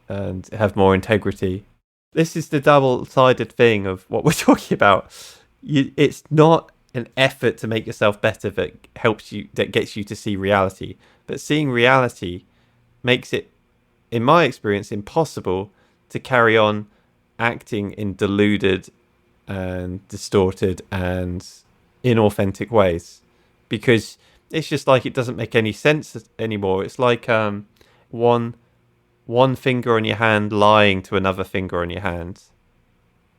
and have more integrity. This is the double-sided thing of what we're talking about. It's not an effort to make yourself better that gets you to see reality, but seeing reality makes it, in my experience, impossible to carry on acting in deluded and distorted and inauthentic ways, because it's just like it doesn't make any sense anymore. It's like one finger on your hand lying to another finger on your hand,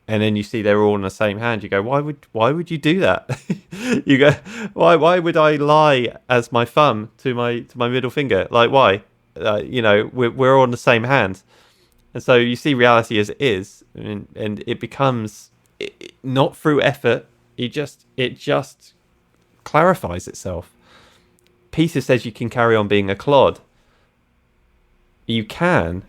and then you see they're all on the same hand. You go, why would you do that? You go, why would I lie as my thumb to my middle finger? Like, why? We're all on the same hand. And so you see reality as it is, and it becomes not through effort. It just clarifies itself. Peter says you can carry on being a clod. You can,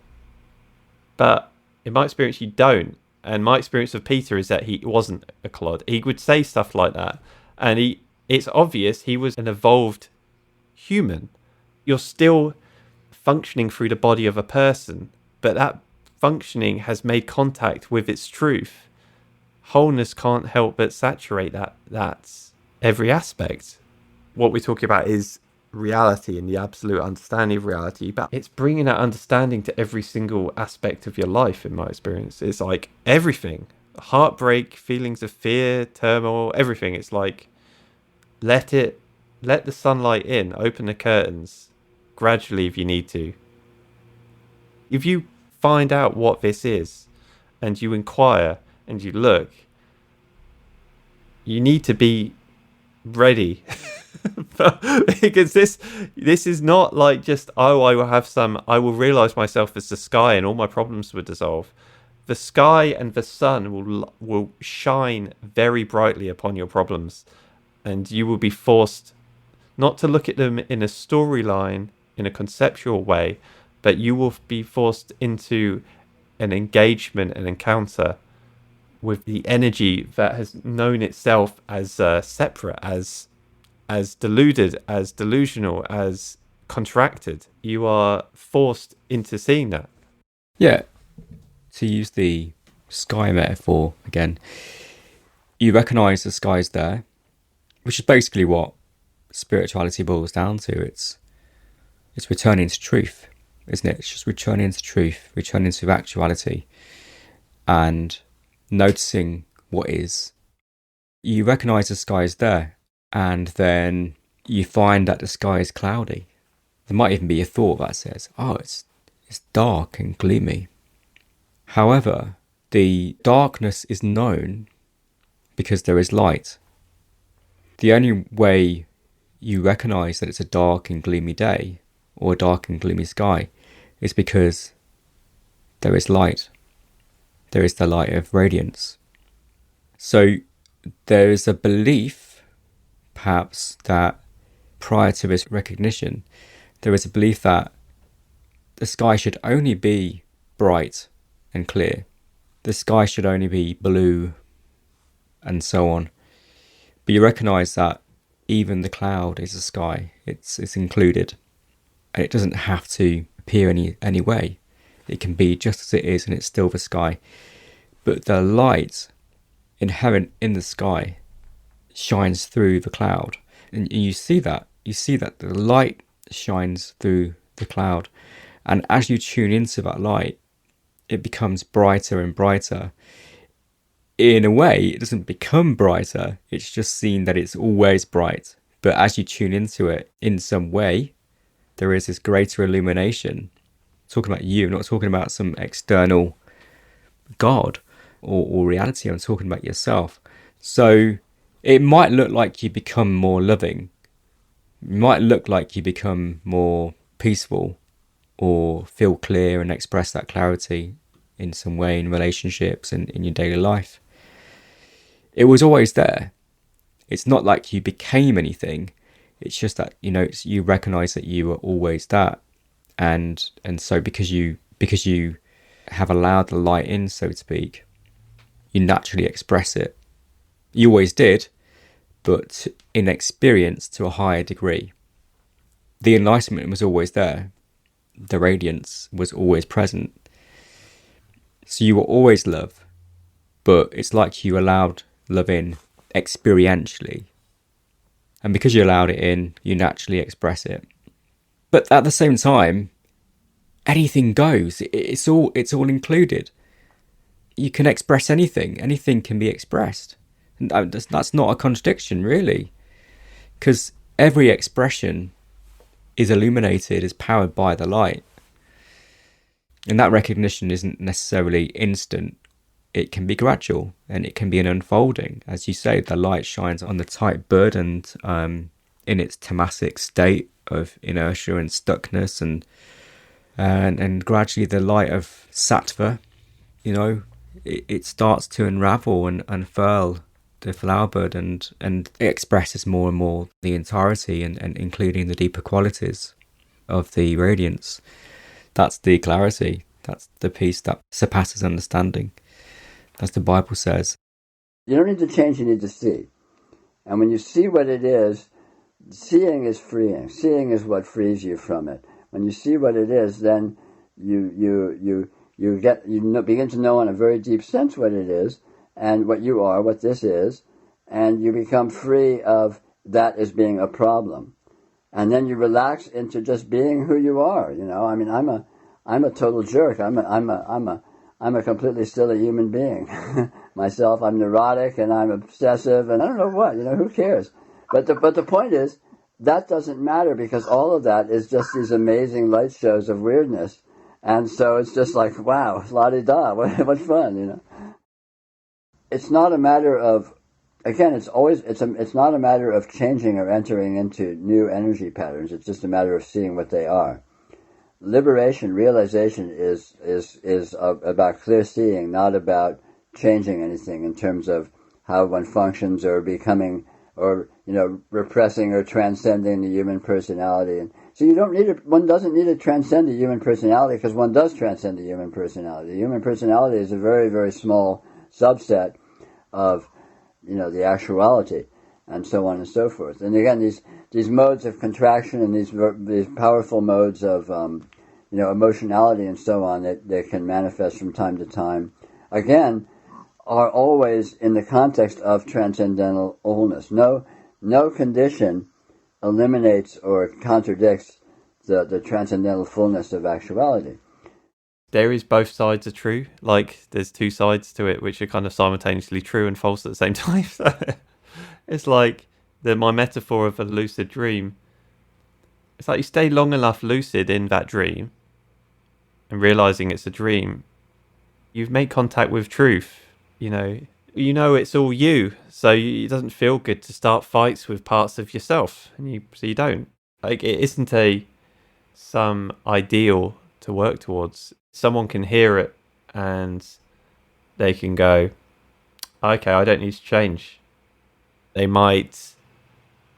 but in my experience, you don't. And my experience of Peter is that he wasn't a clod. He would say stuff like that, and it's obvious he was an evolved human. You're still functioning through the body of a person, but that functioning has made contact with its truth. Wholeness can't help but saturate that's every aspect. What we're talking about is reality and the absolute understanding of reality, but it's bringing that understanding to every single aspect of your life. In my experience, it's like everything: heartbreak, feelings of fear, turmoil, everything. It's like let the sunlight in, open the curtains gradually if you need to. If you find out what this is and you inquire and you look, you need to be ready. Because this is not like just, I will realize myself as the sky and all my problems will dissolve. The sky and the sun will shine very brightly upon your problems, and you will be forced not to look at them in a storyline, in a conceptual way, but you will be forced into an engagement, an encounter with the energy that has known itself as separate, as deluded, as delusional, as contracted. You are forced into seeing that. Yeah. To use the sky metaphor again, you recognize the sky's there, which is basically what spirituality boils down to. It's returning to truth, isn't it? It's just returning to truth, returning to actuality, and noticing what is. You recognize the sky is there, and then you find that the sky is cloudy. There might even be a thought that says, oh, it's dark and gloomy. However, the darkness is known because there is light. The only way you recognize that it's a dark and gloomy day or a dark and gloomy sky is because there is light. There is the light of radiance. So there is a belief, perhaps, that prior to this recognition, there is a belief that the sky should only be bright and clear. The sky should only be blue and so on. But you recognize that even the cloud is a sky. It's included. And it doesn't have to appear any way. It can be just as it is and it's still the sky. But the light inherent in the sky shines through the cloud. And you see that. You see that the light shines through the cloud. And as you tune into that light, it becomes brighter and brighter. In a way, it doesn't become brighter. It's just seen that it's always bright. But as you tune into it in some way, there is this greater illumination. I'm talking about you, I'm not talking about some external God or reality. I'm talking about yourself. So it might look like you become more loving. It might look like you become more peaceful or feel clear and express that clarity in some way in relationships and in your daily life. It was always there. It's not like you became anything. It's just that, you recognize that you were always that. And so because you have allowed the light in, so to speak, you naturally express it. You always did, but in experience to a higher degree. The enlightenment was always there. The radiance was always present. So you were always love, but it's like you allowed love in experientially. And because you allowed it in, you naturally express it. But at the same time, anything goes. It's all included. You can express anything. Anything can be expressed. And that's not a contradiction, really. Because every expression is illuminated, is powered by the light. And that recognition isn't necessarily instant. It can be gradual and it can be an unfolding. As you say, the light shines on the tight bud and in its tamasic state of inertia and stuckness, and gradually the light of sattva, it starts to unravel and unfurl the flower bud, and it expresses more and more the entirety and including the deeper qualities of the radiance. That's the clarity. That's the peace that surpasses understanding, as the Bible says. You don't need to change, you need to see. And when you see what it is, seeing is freeing. Seeing is what frees you from it. When you see what it is, then you begin to know in a very deep sense what it is and what you are, what this is, and you become free of that as being a problem. And then you relax into just being who you are. I'm a total jerk. I'm a completely silly human being. Myself, I'm neurotic and I'm obsessive and I don't know what, who cares? But the point is, that doesn't matter because all of that is just these amazing light shows of weirdness. And so it's just like, wow, la-di-da, what fun, It's not a matter of, again, it's not a matter of changing or entering into new energy patterns. It's just a matter of seeing what they are. Liberation, realization is about clear seeing, not about changing anything in terms of how one functions or becoming or repressing or transcending the human personality. And so one doesn't need to transcend the human personality because one does transcend the human personality. The human personality is a very, very small subset of, the actuality, and so on and so forth. And again, these modes of contraction and these powerful modes of emotionality and so on that can manifest from time to time, again, are always in the context of transcendental wholeness. No condition eliminates or contradicts the transcendental fullness of actuality. There is both sides are true. Like, there's two sides to it which are kind of simultaneously true and false at the same time. So it's like my metaphor of a lucid dream. It's like you stay long enough lucid in that dream and realizing it's a dream, you've made contact with truth. You know it's all you, so it doesn't feel good to start fights with parts of yourself, so you don't. Like, it isn't some ideal to work towards. Someone can hear it and they can go, okay, I don't need to change. They might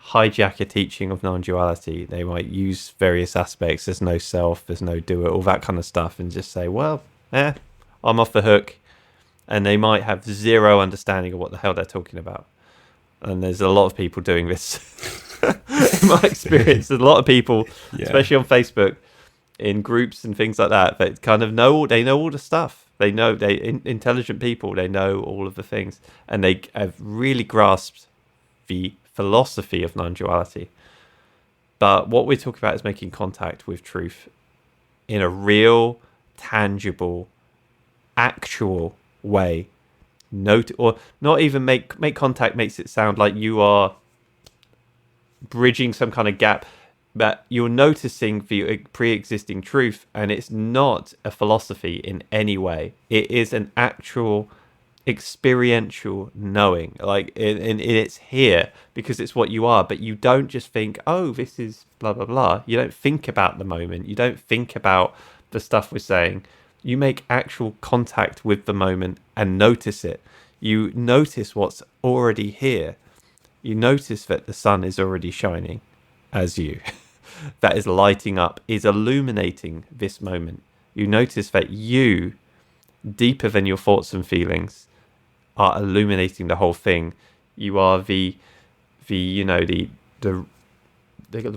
hijack a teaching of non-duality. They might use various aspects. There's no self, there's no doer, all that kind of stuff, and just say, well, I'm off the hook. And they might have zero understanding of what the hell they're talking about. And there's a lot of people doing this. In my experience, there's a lot of people, especially on Facebook, in groups and things like that kind of know all the stuff. They know, intelligent people, they know all of the things, and they have really grasped the philosophy of non-duality. But what we're talking about is making contact with truth in a real, tangible, actual way. Or not even make contact makes it sound like you are bridging some kind of gap, but you're noticing the pre-existing truth, and it's not a philosophy in any way. It is an actual experiential knowing, like, and it's here because it's what you are. But you don't just think, oh, this is blah blah blah. You don't think about the moment. You don't think about the stuff we're saying. You make actual contact with the moment and notice it. You notice what's already here. You notice that the sun is already shining as you. That is lighting up, is illuminating this moment. You notice that you, deeper than your thoughts and feelings, are illuminating the whole thing. You are the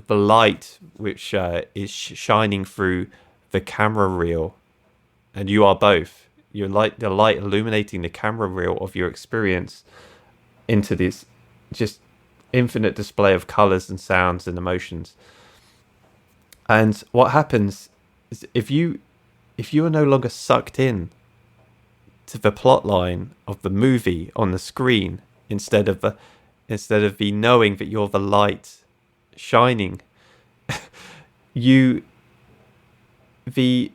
light which is shining through the camera reel, and you are both. You're like the light illuminating the camera reel of your experience into this just infinite display of colors and sounds and emotions. And what happens is if you are no longer sucked in to the plot line of the movie on the screen, instead of the knowing that you're the light shining,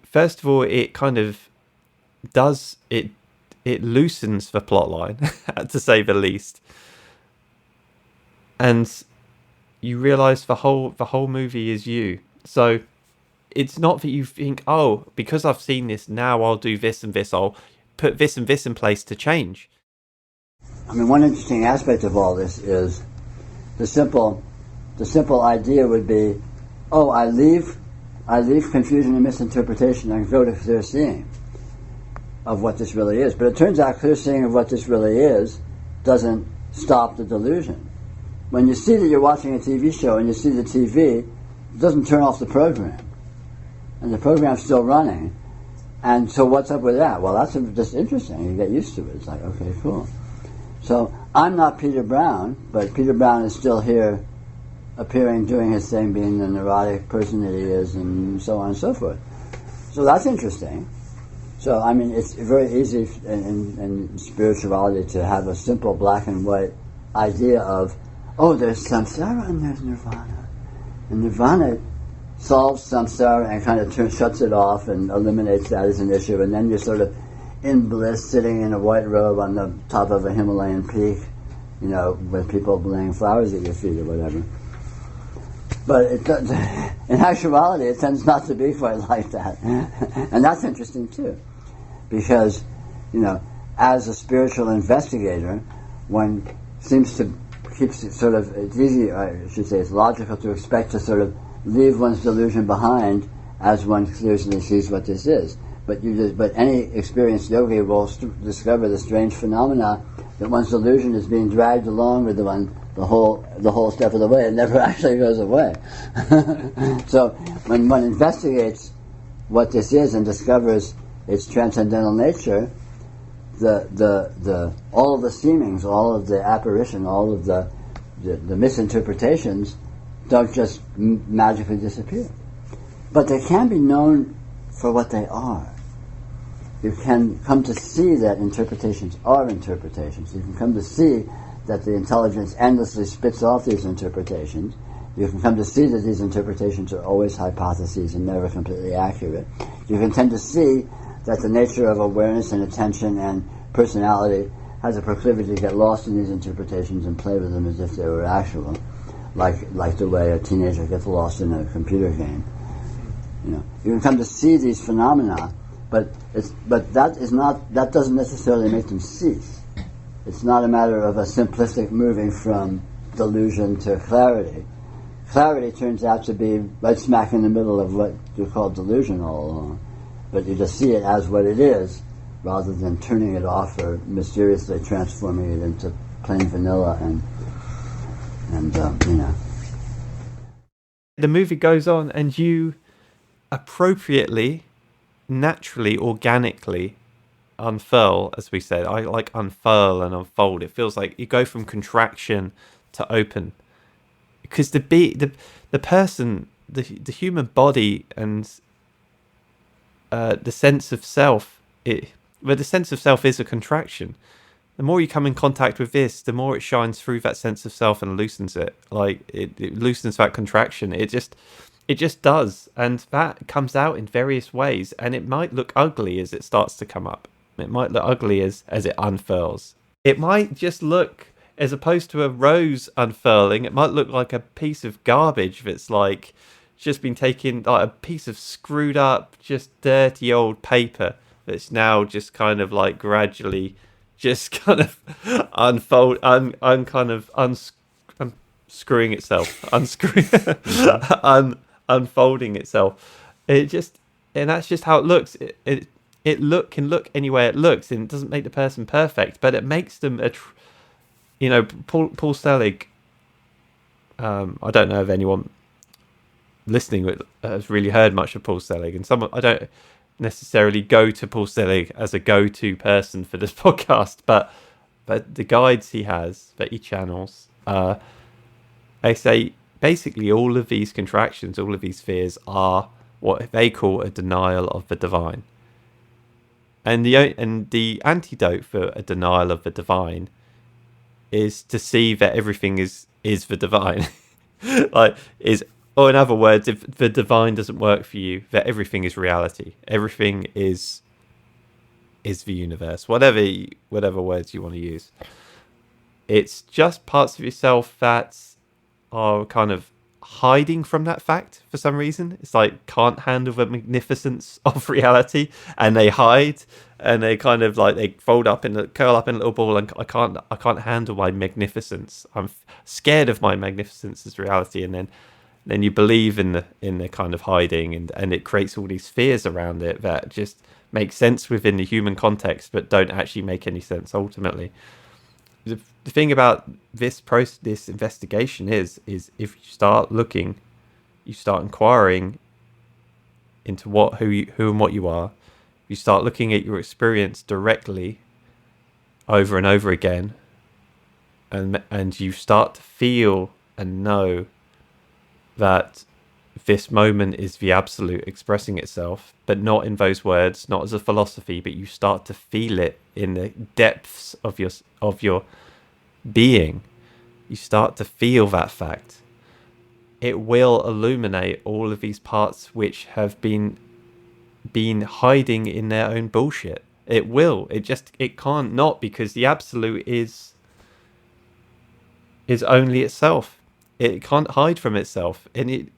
first of all, it kind of does it loosens the plot line, to say the least. And you realize the whole movie is you. So it's not that you think, oh, because I've seen this, now I'll do this and this, I'll put this and this in place to change. I mean, one interesting aspect of all this is the simple idea would be, oh, I leave confusion and misinterpretation and go to clear seeing of what this really is. But it turns out clear seeing of what this really is doesn't stop the delusion. When you see that you're watching a TV show and you see the TV, it doesn't turn off the program. And the program's still running. And so what's up with that? Well, that's just interesting. You get used to it. It's like, okay, cool. So I'm not Peter Brown, but Peter Brown is still here, appearing, doing his thing, being the neurotic person that he is, and so on and so forth. So that's interesting. So, I mean, it's very easy in spirituality to have a simple black and white idea of, oh, there's samsara and there's nirvana. And nirvana solves samsara and kind of shuts it off and eliminates that as an issue. And then you're sort of in bliss, sitting in a white robe on the top of a Himalayan peak, with people laying flowers at your feet or whatever. But in actuality, it tends not to be quite like that. And that's interesting too. Because, as a spiritual investigator, one seems to it's easy, I should say, it's logical to expect to sort of leave one's delusion behind as one clearly sees what this is. But any experienced yogi will discover the strange phenomena that one's delusion is being dragged along with the whole step of the way. It never actually goes away. So when one investigates what this is and discovers its transcendental nature, the all of the seemings, all of the apparition, all of the misinterpretations don't just magically disappear. But they can be known for what they are. You can come to see that interpretations are interpretations. You can come to see that the intelligence endlessly spits off these interpretations. You can come to see that these interpretations are always hypotheses and never completely accurate. You can tend to see that the nature of awareness and attention and personality has a proclivity to get lost in these interpretations and play with them as if they were actual, like the way a teenager gets lost in a computer game. You can come to see these phenomena, but that doesn't necessarily make them cease. It's not a matter of a simplistic moving from delusion to clarity. Clarity turns out to be right smack in the middle of what you call delusion all along, but you just see it as what it is, rather than turning it off or mysteriously transforming it into plain vanilla and. The movie goes on, and you appropriately, naturally, organically unfurl, as we said. I like unfurl and unfold. It feels like you go from contraction to open, because the person, the human body, and the sense of self. The sense of self is a contraction. The more you come in contact with this, the more it shines through that sense of self and loosens it. Like it loosens that contraction. It just does, and that comes out in various ways. And it might look ugly as it starts to come up. It might look ugly as it unfurls. It might just look, as opposed to a rose unfurling, it might look like a piece of garbage that's like just been taken, like a piece of screwed up, just dirty old paper that's now just kind of like gradually just kind of unscrewing itself, unfolding itself. And that's just how it looks. It can look any way it looks, and it doesn't make the person perfect, but it makes them Paul Selig. I don't know if anyone listening has really heard much of Paul Selig, and I don't necessarily go to Paul Selig as a go-to person for this podcast, but the guides he has that he channels, they say basically all of these contractions, all of these fears are what they call a denial of the divine. And the antidote for a denial of the divine is to see that everything is the divine. Or in other words, if the divine doesn't work for you, that everything is reality. Everything is the universe. Whatever words you want to use. It's just parts of yourself that are kind of hiding from that fact for some reason. It's like can't handle the magnificence of reality, and they hide, and they kind of like they curl up in a little ball, and I can't handle my magnificence. I'm scared of my magnificence as reality, and then you believe in the kind of hiding, and it creates all these fears around it that just make sense within the human context but don't actually make any sense ultimately. The thing about this investigation is if you start looking, you start inquiring into who and what you are, you start looking at your experience directly over and over again, and you start to feel and know that this moment is the absolute expressing itself, but not in those words, not as a philosophy, but you start to feel it in the depths of your being. You start to feel that fact. It will illuminate all of these parts which have been hiding in their own bullshit. It will. It can't not, because the absolute is only itself. It can't hide from itself, and if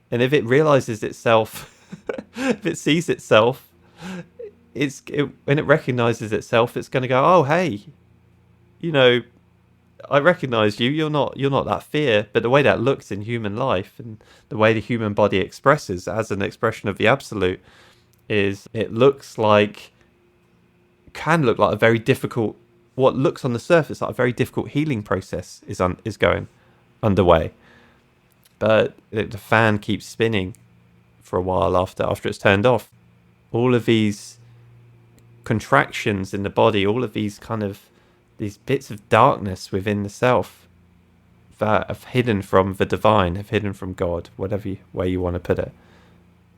it realizes itself, if it sees itself, when it recognizes itself, it's going to go, oh hey, I recognize you. You're not that fear, but the way that looks in human life, and the way the human body expresses as an expression of the absolute, is it can look like a very difficult, what looks on the surface like a very difficult healing process is going underway. But the fan keeps spinning for a while after it's turned off. All of these contractions in the body, all of these these bits of darkness within the self that have hidden from the divine, have hidden from God, whatever way you want to put it,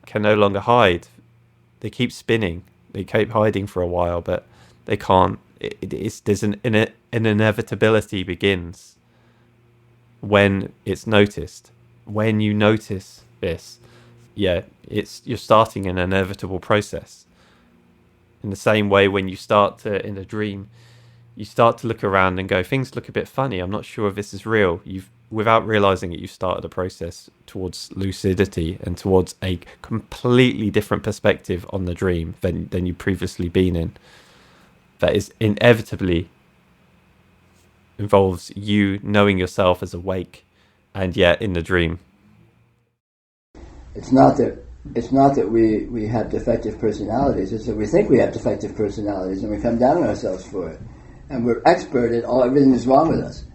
can no longer hide. They keep spinning. They keep hiding for a while, but they can't. There's an inevitability begins when it's noticed. When you notice this, you're starting an inevitable process. In the same way, when you start in a dream, you start to look around and go, things look a bit funny. I'm not sure if this is real. Without realizing it, you started a process towards lucidity and towards a completely different perspective on the dream than you've previously been in. That is inevitably involves you knowing yourself as awake and yet in the dream. It's not that we have defective personalities. It's that we think we have defective personalities and we come down on ourselves for it. And we're expert at everything that's wrong with us.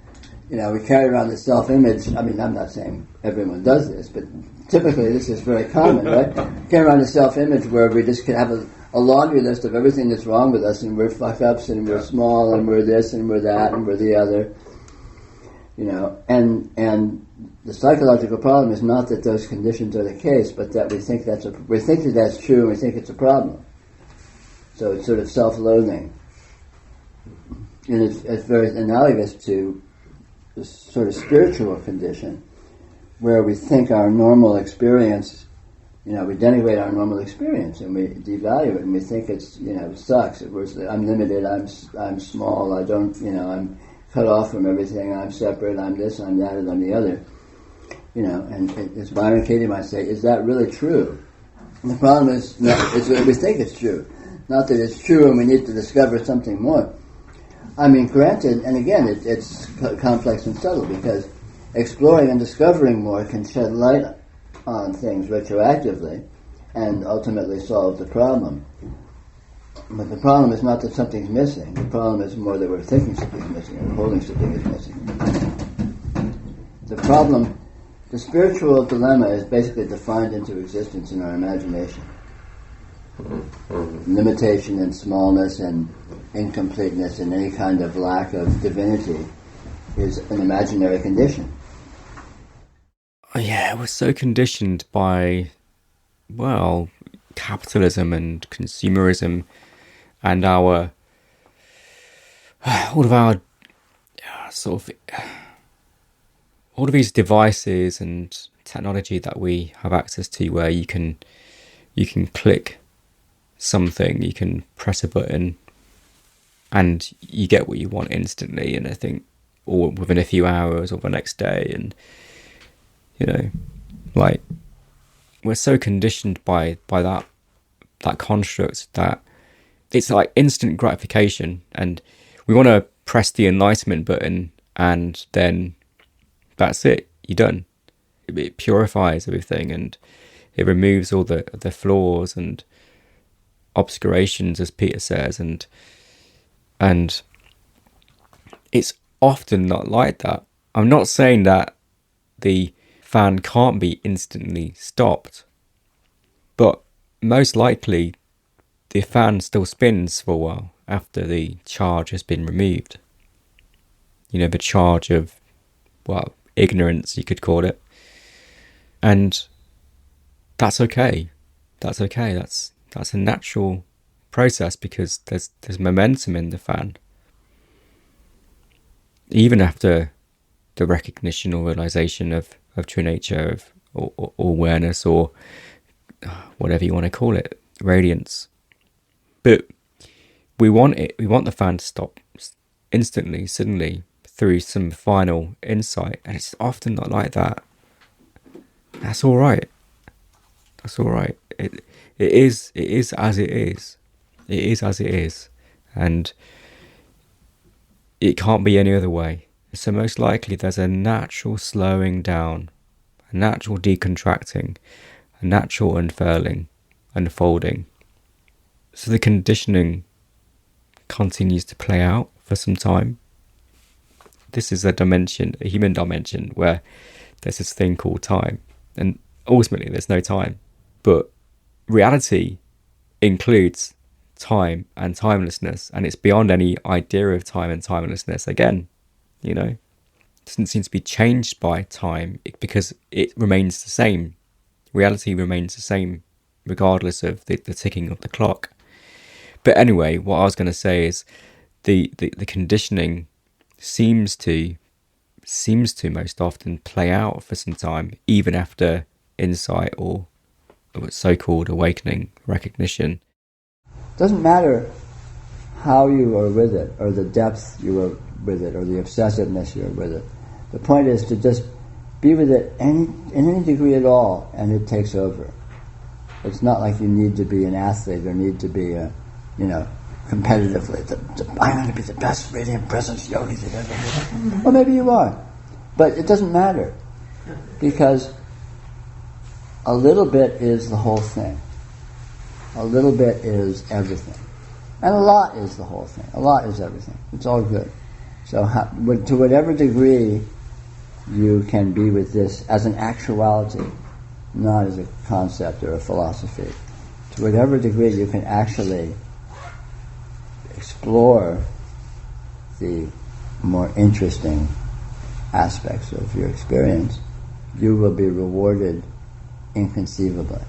We carry around the self-image. I mean, I'm not saying everyone does this, but typically this is very common, right? Carry around a self-image where we just can have a laundry list of everything that's wrong with us, and we're fuck-ups, and we're small, and we're this, and we're that, and we're the other. And the psychological problem is not that those conditions are the case, but that we think that that's true, and we think it's a problem. So it's sort of self-loathing. And it's very analogous to this sort of spiritual condition where we think our normal experience, we denigrate our normal experience and we devalue it and we think it's, it sucks. I'm limited, I'm small, I don't, I'm cut off from everything, I'm separate, I'm this, I'm that, and I'm the other. And as Byron Katie might say, is that really true? And the problem is that we think it's true. Not that it's true and we need to discover something more. I mean, granted, and again, it's complex and subtle because exploring and discovering more can shed light on things retroactively and ultimately solve the problem. But the problem is not that something's missing. The problem is more that we're thinking something's missing or holding something is missing. The spiritual dilemma is basically defined into existence in our imagination. Limitation and smallness and incompleteness and any kind of lack of divinity is an imaginary condition. Yeah, we're so conditioned by, capitalism and consumerism and all of these devices and technology that we have access to, where you can click something, you can press a button and you get what you want instantly, and I think or within a few hours or the next day. And we're so conditioned by that construct that it's like instant gratification, and we want to press the enlightenment button and then that's it, you're done. It purifies everything and it removes all the flaws and obscurations, as Peter says, and it's often not like that. I'm not saying that the fan can't be instantly stopped, but most likely the fan still spins for a while after the charge has been removed. The charge of, ignorance, you could call it. And that's okay. That's okay. That's a natural process because there's momentum in the fan. Even after the recognition or realization of true nature, or awareness, or whatever you want to call it, radiance. But we want the fan to stop instantly, suddenly, through some final insight, and it's often not like that. That's all right. That's all right. It is as it is. It is as it is, and it can't be any other way. So most likely there's a natural slowing down, a natural decontracting, a natural unfurling, unfolding So the conditioning continues to play out for some time. This is a dimension, a human dimension, where there's this thing called time. And ultimately, there's no time. But reality includes time and timelessness. And it's beyond any idea of time and timelessness. Again, it doesn't seem to be changed by time because it remains the same. Reality remains the same regardless of the ticking of the clock. But anyway, what I was going to say is the conditioning seems to most often play out for some time, even after insight or so-called awakening, recognition. Doesn't matter how you are with it, or the depth you are with it, or the obsessiveness you are with it. The point is to just be with it in any degree at all, and it takes over. It's not like you need to be an athlete or need to be competitively. I'm going to be the best radiant presence yogi that ever lived. Well, maybe you are. But it doesn't matter. Because a little bit is the whole thing. A little bit is everything. And a lot is the whole thing. A lot is everything. It's all good. So to whatever degree you can be with this as an actuality, not as a concept or a philosophy, to whatever degree you can actually explore the more interesting aspects of your experience, you will be rewarded inconceivably.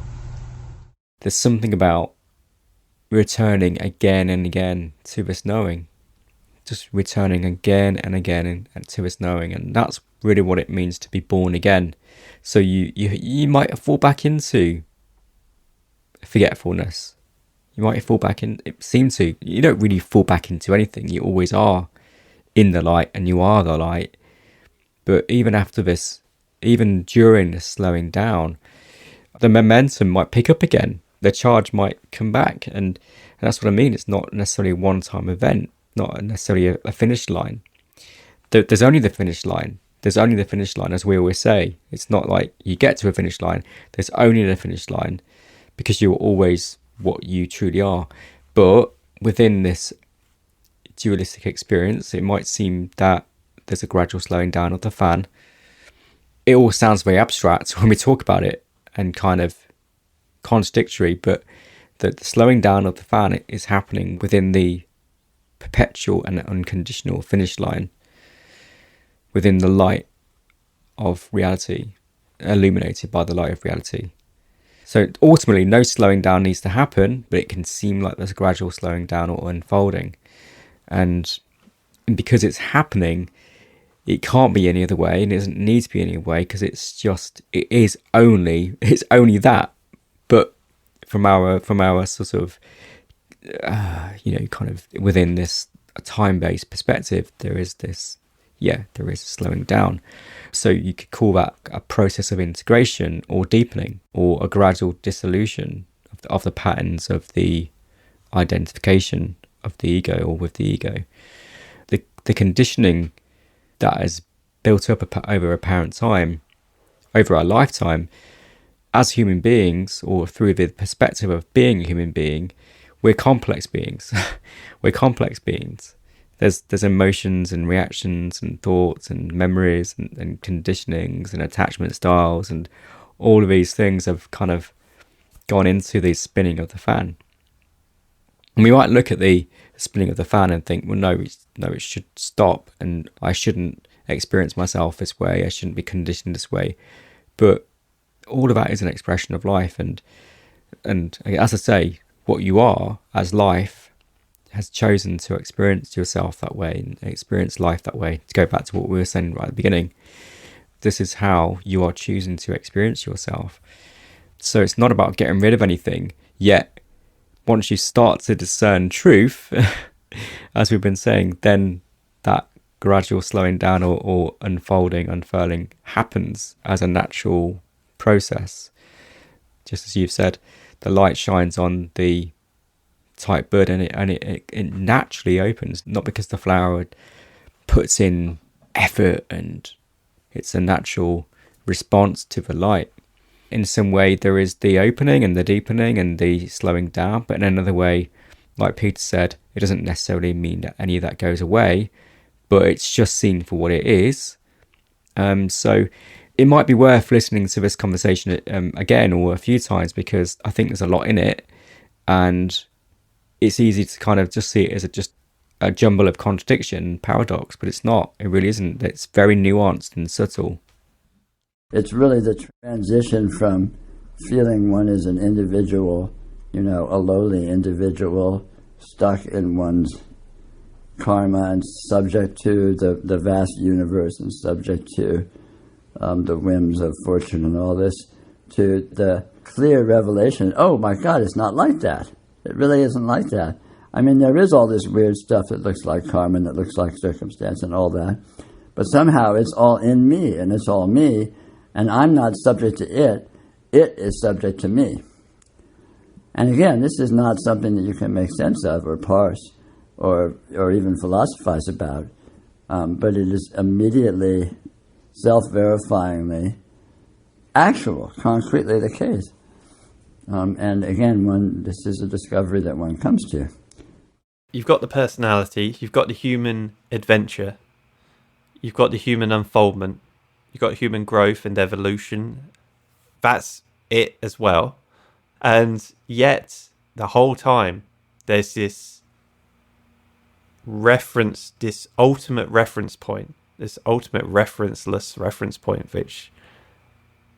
There's something about returning again and again to this knowing, just returning again and again to this knowing, and that's really what it means to be born again. So you might fall back into forgetfulness. You might fall back in. It seems to. You don't really fall back into anything. You always are in the light, and you are the light. But even after this, even during this slowing down, the momentum might pick up again. The charge might come back, and that's what I mean. It's not necessarily a one-time event, not necessarily a finish line. There's only the finish line. There's only the finish line, as we always say. It's not like you get to a finish line. There's only the finish line, because you're always what you truly are. But within this dualistic experience, it might seem that there's a gradual slowing down of the fan. It all sounds very abstract when we talk about it and kind of contradictory, but the slowing down of the fan is happening within the perpetual and unconditional finish line, within the light of reality, illuminated by the light of reality. So ultimately, no slowing down needs to happen, but it can seem like there's a gradual slowing down or unfolding. And because it's happening, it can't be any other way, and it doesn't need to be any other way, because it's only that. But from our sort of, kind of within this time-based perspective, there is a slowing down. So you could call that a process of integration or deepening, or a gradual dissolution of the patterns of the identification of the ego or with the ego. The conditioning that is built up over apparent time, over our lifetime, as human beings, or through the perspective of being a human being, we're complex beings. We're complex beings. There's emotions and reactions and thoughts and memories and conditionings and attachment styles, and all of these things have kind of gone into the spinning of the fan. And we might look at the spinning of the fan and think, well, no, it should stop, and I shouldn't experience myself this way. I shouldn't be conditioned this way. But all of that is an expression of life, and as I say, what you are as life has chosen to experience yourself that way and experience life that way. To go back to what we were saying right at the beginning, this is how you are choosing to experience yourself. So it's not about getting rid of anything, yet once you start to discern truth, as we've been saying, then that gradual slowing down or unfurling happens as a natural process. Just as you've said, the light shines on the tight bud, and it naturally opens, not because the flower puts in effort, and it's a natural response to the light. In some way there is the opening and the deepening and the slowing down, but in another way like Peter said, it doesn't necessarily mean that any of that goes away, but it's just seen for what it is. So it might be worth listening to this conversation again or a few times, because I think there's a lot in it, and it's easy to kind of just see it as just a jumble of contradiction and paradox, but it's not. It really isn't. It's very nuanced and subtle. It's really the transition from feeling one is an individual, a lowly individual stuck in one's karma and subject to the vast universe and subject to the whims of fortune and all this, to the clear revelation, oh my God, it's not like that. It really isn't like that. I mean, there is all this weird stuff that looks like karma and that looks like circumstance and all that, but somehow it's all in me, and it's all me, and I'm not subject to it. It is subject to me. And again, this is not something that you can make sense of or parse or even philosophize about, but it is immediately, self-verifyingly actual, concretely the case. And again, this is a discovery that one comes to. You've got the personality, you've got the human adventure, you've got the human unfoldment, you've got human growth and evolution. That's it as well. And yet, the whole time, there's this reference, this ultimate reference point, this ultimate referenceless reference point, which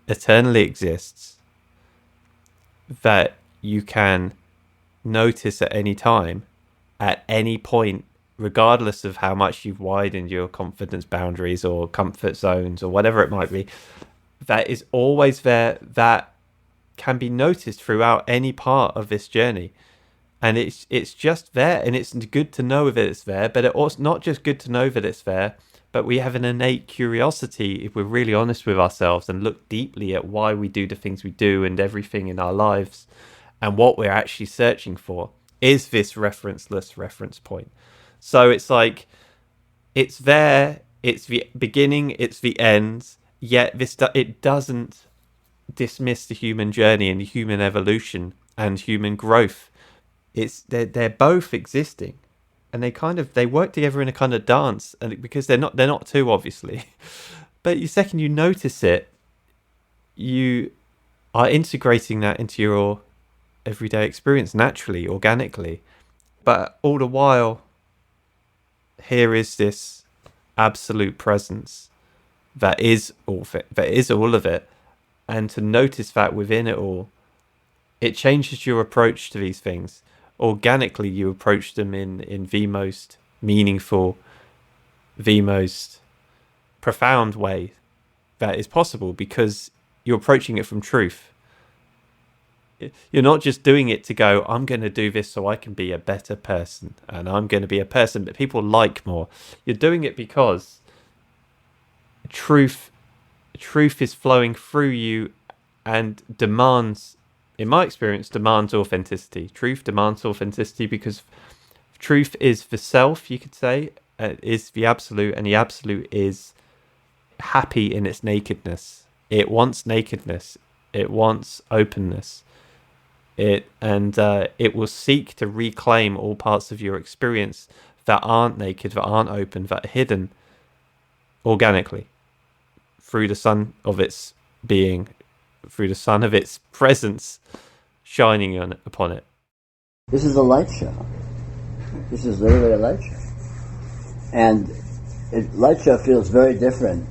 eternally exists, that you can notice at any time, at any point, regardless of how much you've widened your confidence boundaries or comfort zones or whatever it might be, that is always there, that can be noticed throughout any part of this journey. And it's just there, and it's good to know that it's there, but it's not just good to know that it's there, but we have an innate curiosity, if we're really honest with ourselves and look deeply at why we do the things we do and everything in our lives, and what we're actually searching for is this referenceless reference point. So it's like, it's there, it's the beginning, it's the end, yet it doesn't dismiss the human journey and the human evolution and human growth. They're both existing, and they work together in a kind of dance, and because they're not two, obviously, but the second you notice it, you are integrating that into your everyday experience naturally, organically. But all the while, here is this absolute presence that is all of it, and to notice that within it all, it changes your approach to these things. Organically, you approach them in the most meaningful, the most profound way that is possible, because you're approaching it from truth. You're not just doing it to go, I'm going to do this so I can be a better person, and I'm going to be a person that people like more. You're doing it because truth is flowing through you and demands, in my experience, demands authenticity. Truth demands authenticity because truth is the self, you could say, is the absolute, and the absolute is happy in its nakedness. It wants nakedness. It wants openness. It will seek to reclaim all parts of your experience that aren't naked, that aren't open, that are hidden organically through the sun of its being, through the sun of its presence shining upon it. This is a light show. This is literally a light show. And light show feels very different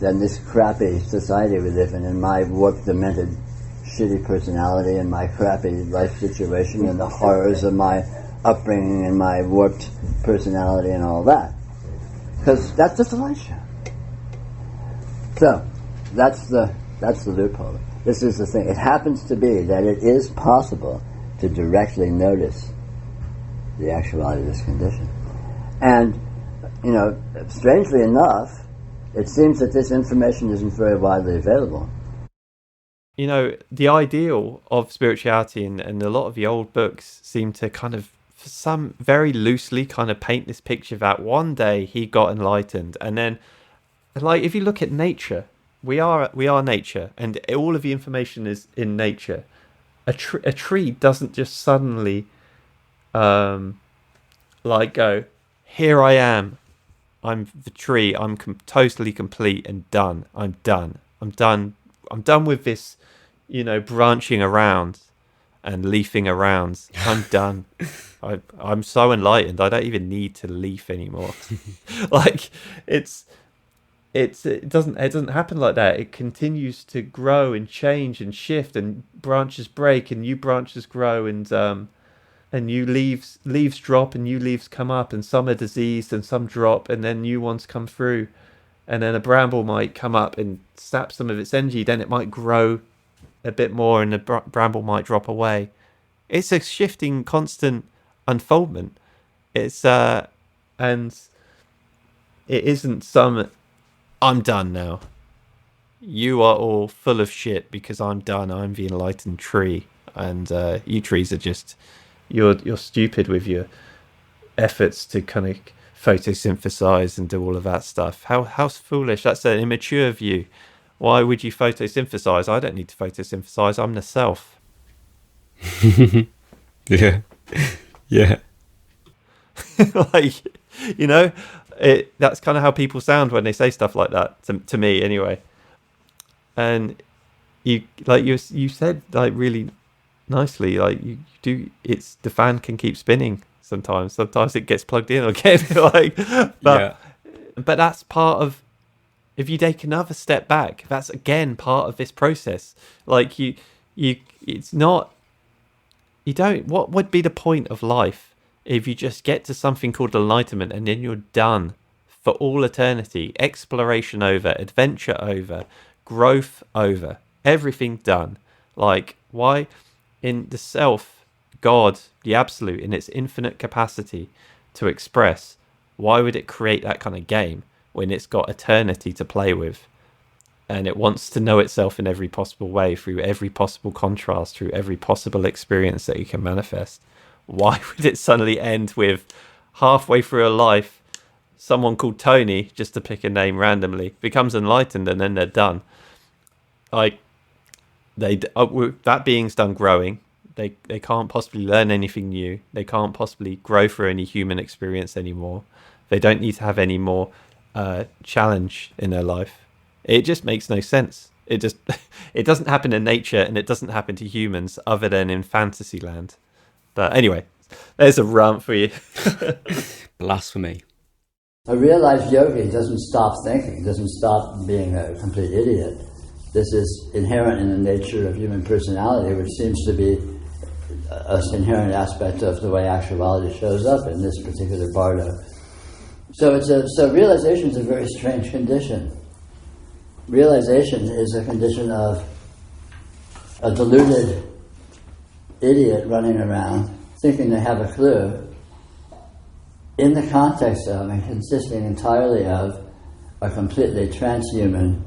than this crappy society we live in my warped, demented, shitty personality and my crappy life situation and the horrors of my upbringing and my warped personality and all that. Because that's just a light show. So, that's the loophole. This is the thing. It happens to be that it is possible to directly notice the actuality of this condition. And, strangely enough, it seems that this information isn't very widely available. The ideal of spirituality and a lot of the old books seem to kind of, for some, very loosely kind of paint this picture that one day he got enlightened. And then, like, if you look at nature, we are nature, and all of the information is in nature. A tree doesn't just suddenly like go, here I am, I'm the tree, I'm totally complete and done. I'm done with this, branching around and leafing around. I'm done. I'm so enlightened, I don't even need to leaf anymore. Like, it doesn't happen like that. It continues to grow and change and shift, and branches break and new branches grow, and new leaves drop and new leaves come up, and some are diseased and some drop, and then new ones come through, and then a bramble might come up and sap some of its energy, then it might grow a bit more and the bramble might drop away. It's a shifting, constant unfoldment. It's and it isn't some I'm done now, you are all full of shit because I'm done, I'm the enlightened tree, and you trees are just you're stupid with your efforts to kind of photosynthesize and do all of that stuff. How foolish. That's an immature view. Why would you photosynthesize? I don't need to photosynthesize, I'm the self. Yeah. Like, that's kind of how people sound when they say stuff like that, to me anyway. And you said, like, really nicely, like, you do, it's the fan can keep spinning sometimes it gets plugged in again. Like, but that's part of, if you take another step back, that's again part of this process. Like, it's not, you don't, what would be the point of life if you just get to something called enlightenment and then you're done for all eternity? Exploration over, adventure over, growth over, everything done. Like, why? In the self, God, the absolute, in its infinite capacity to express, why would it create that kind of game when it's got eternity to play with? And it wants to know itself in every possible way, through every possible contrast, through every possible experience that it can manifest. Why would it suddenly end with, halfway through a life, someone called Tony, just to pick a name randomly, becomes enlightened and then they're done? Like, that being's done growing. They can't possibly learn anything new. They can't possibly grow through any human experience anymore. They don't need to have any more challenge in their life. It just makes no sense. It doesn't happen in nature, and it doesn't happen to humans other than in fantasy land. But anyway, there's a rant for you. Blasphemy. A realized yogi doesn't stop thinking, doesn't stop being a complete idiot. This is inherent in the nature of human personality, which seems to be an inherent aspect of the way actuality shows up in this particular bardo. So realization is a very strange condition. Realization is a condition of a deluded idiot running around thinking they have a clue, in the context of and consisting entirely of a completely transhuman,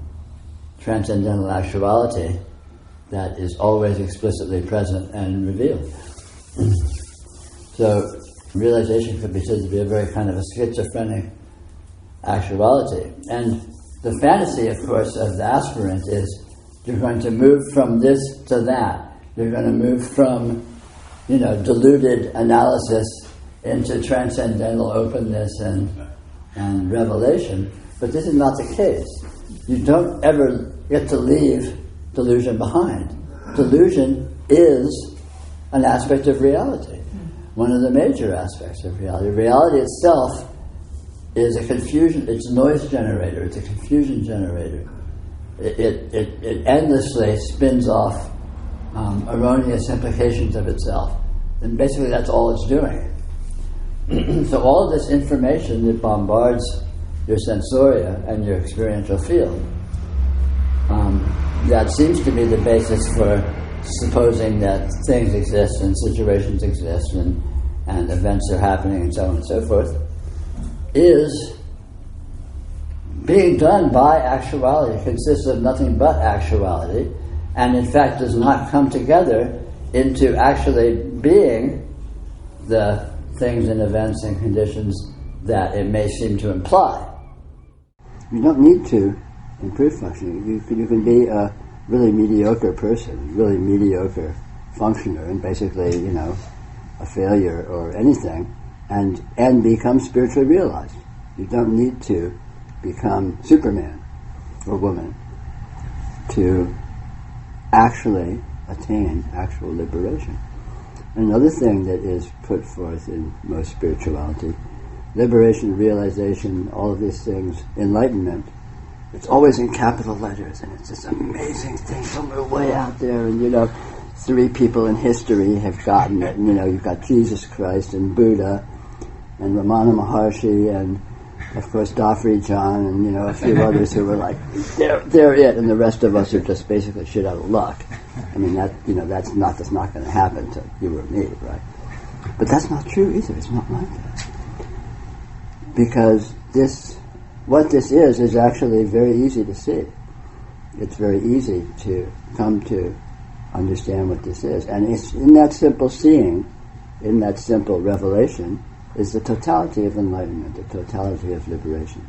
transcendental actuality that is always explicitly present and revealed. So realization could be said to be a very kind of a schizophrenic actuality. And the fantasy, of course, of the aspirant is you're going to move from this to that. You're going to move from, deluded analysis into transcendental openness and revelation. But this is not the case. You don't ever get to leave delusion behind. Delusion is an aspect of reality, one of the major aspects of reality. Reality itself is a confusion, it's a noise generator, it's a confusion generator. It endlessly spins off erroneous implications of itself. And basically that's all it's doing. So all of this information that bombards your sensoria and your experiential field, that seems to be the basis for supposing that things exist and situations exist and events are happening and so on and so forth, is being done by actuality, consists of nothing but actuality, and in fact does not come together into actually being the things and events and conditions that it may seem to imply. You don't need to improve functioning. You can be a really mediocre person, really mediocre functioner, and basically, a failure or anything, and become spiritually realized. You don't need to become Superman or woman to actually attain actual liberation. Another thing that is put forth in most spirituality, liberation, realization, all of these things, enlightenment, it's always in capital letters, and it's this amazing thing somewhere way out there, and 3 people in history have gotten it, and you've got Jesus Christ and Buddha and Ramana Maharshi and of course Dafri John and a few others who were like, they're it, and the rest of us are just basically shit out of luck. I mean, that's not going to happen to you or me, right? But that's not true either. It's not like that, because what this is actually very easy to see. It's very easy to come to understand what this is, and it's in that simple seeing, in that simple revelation, is the totality of enlightenment, the totality of liberation.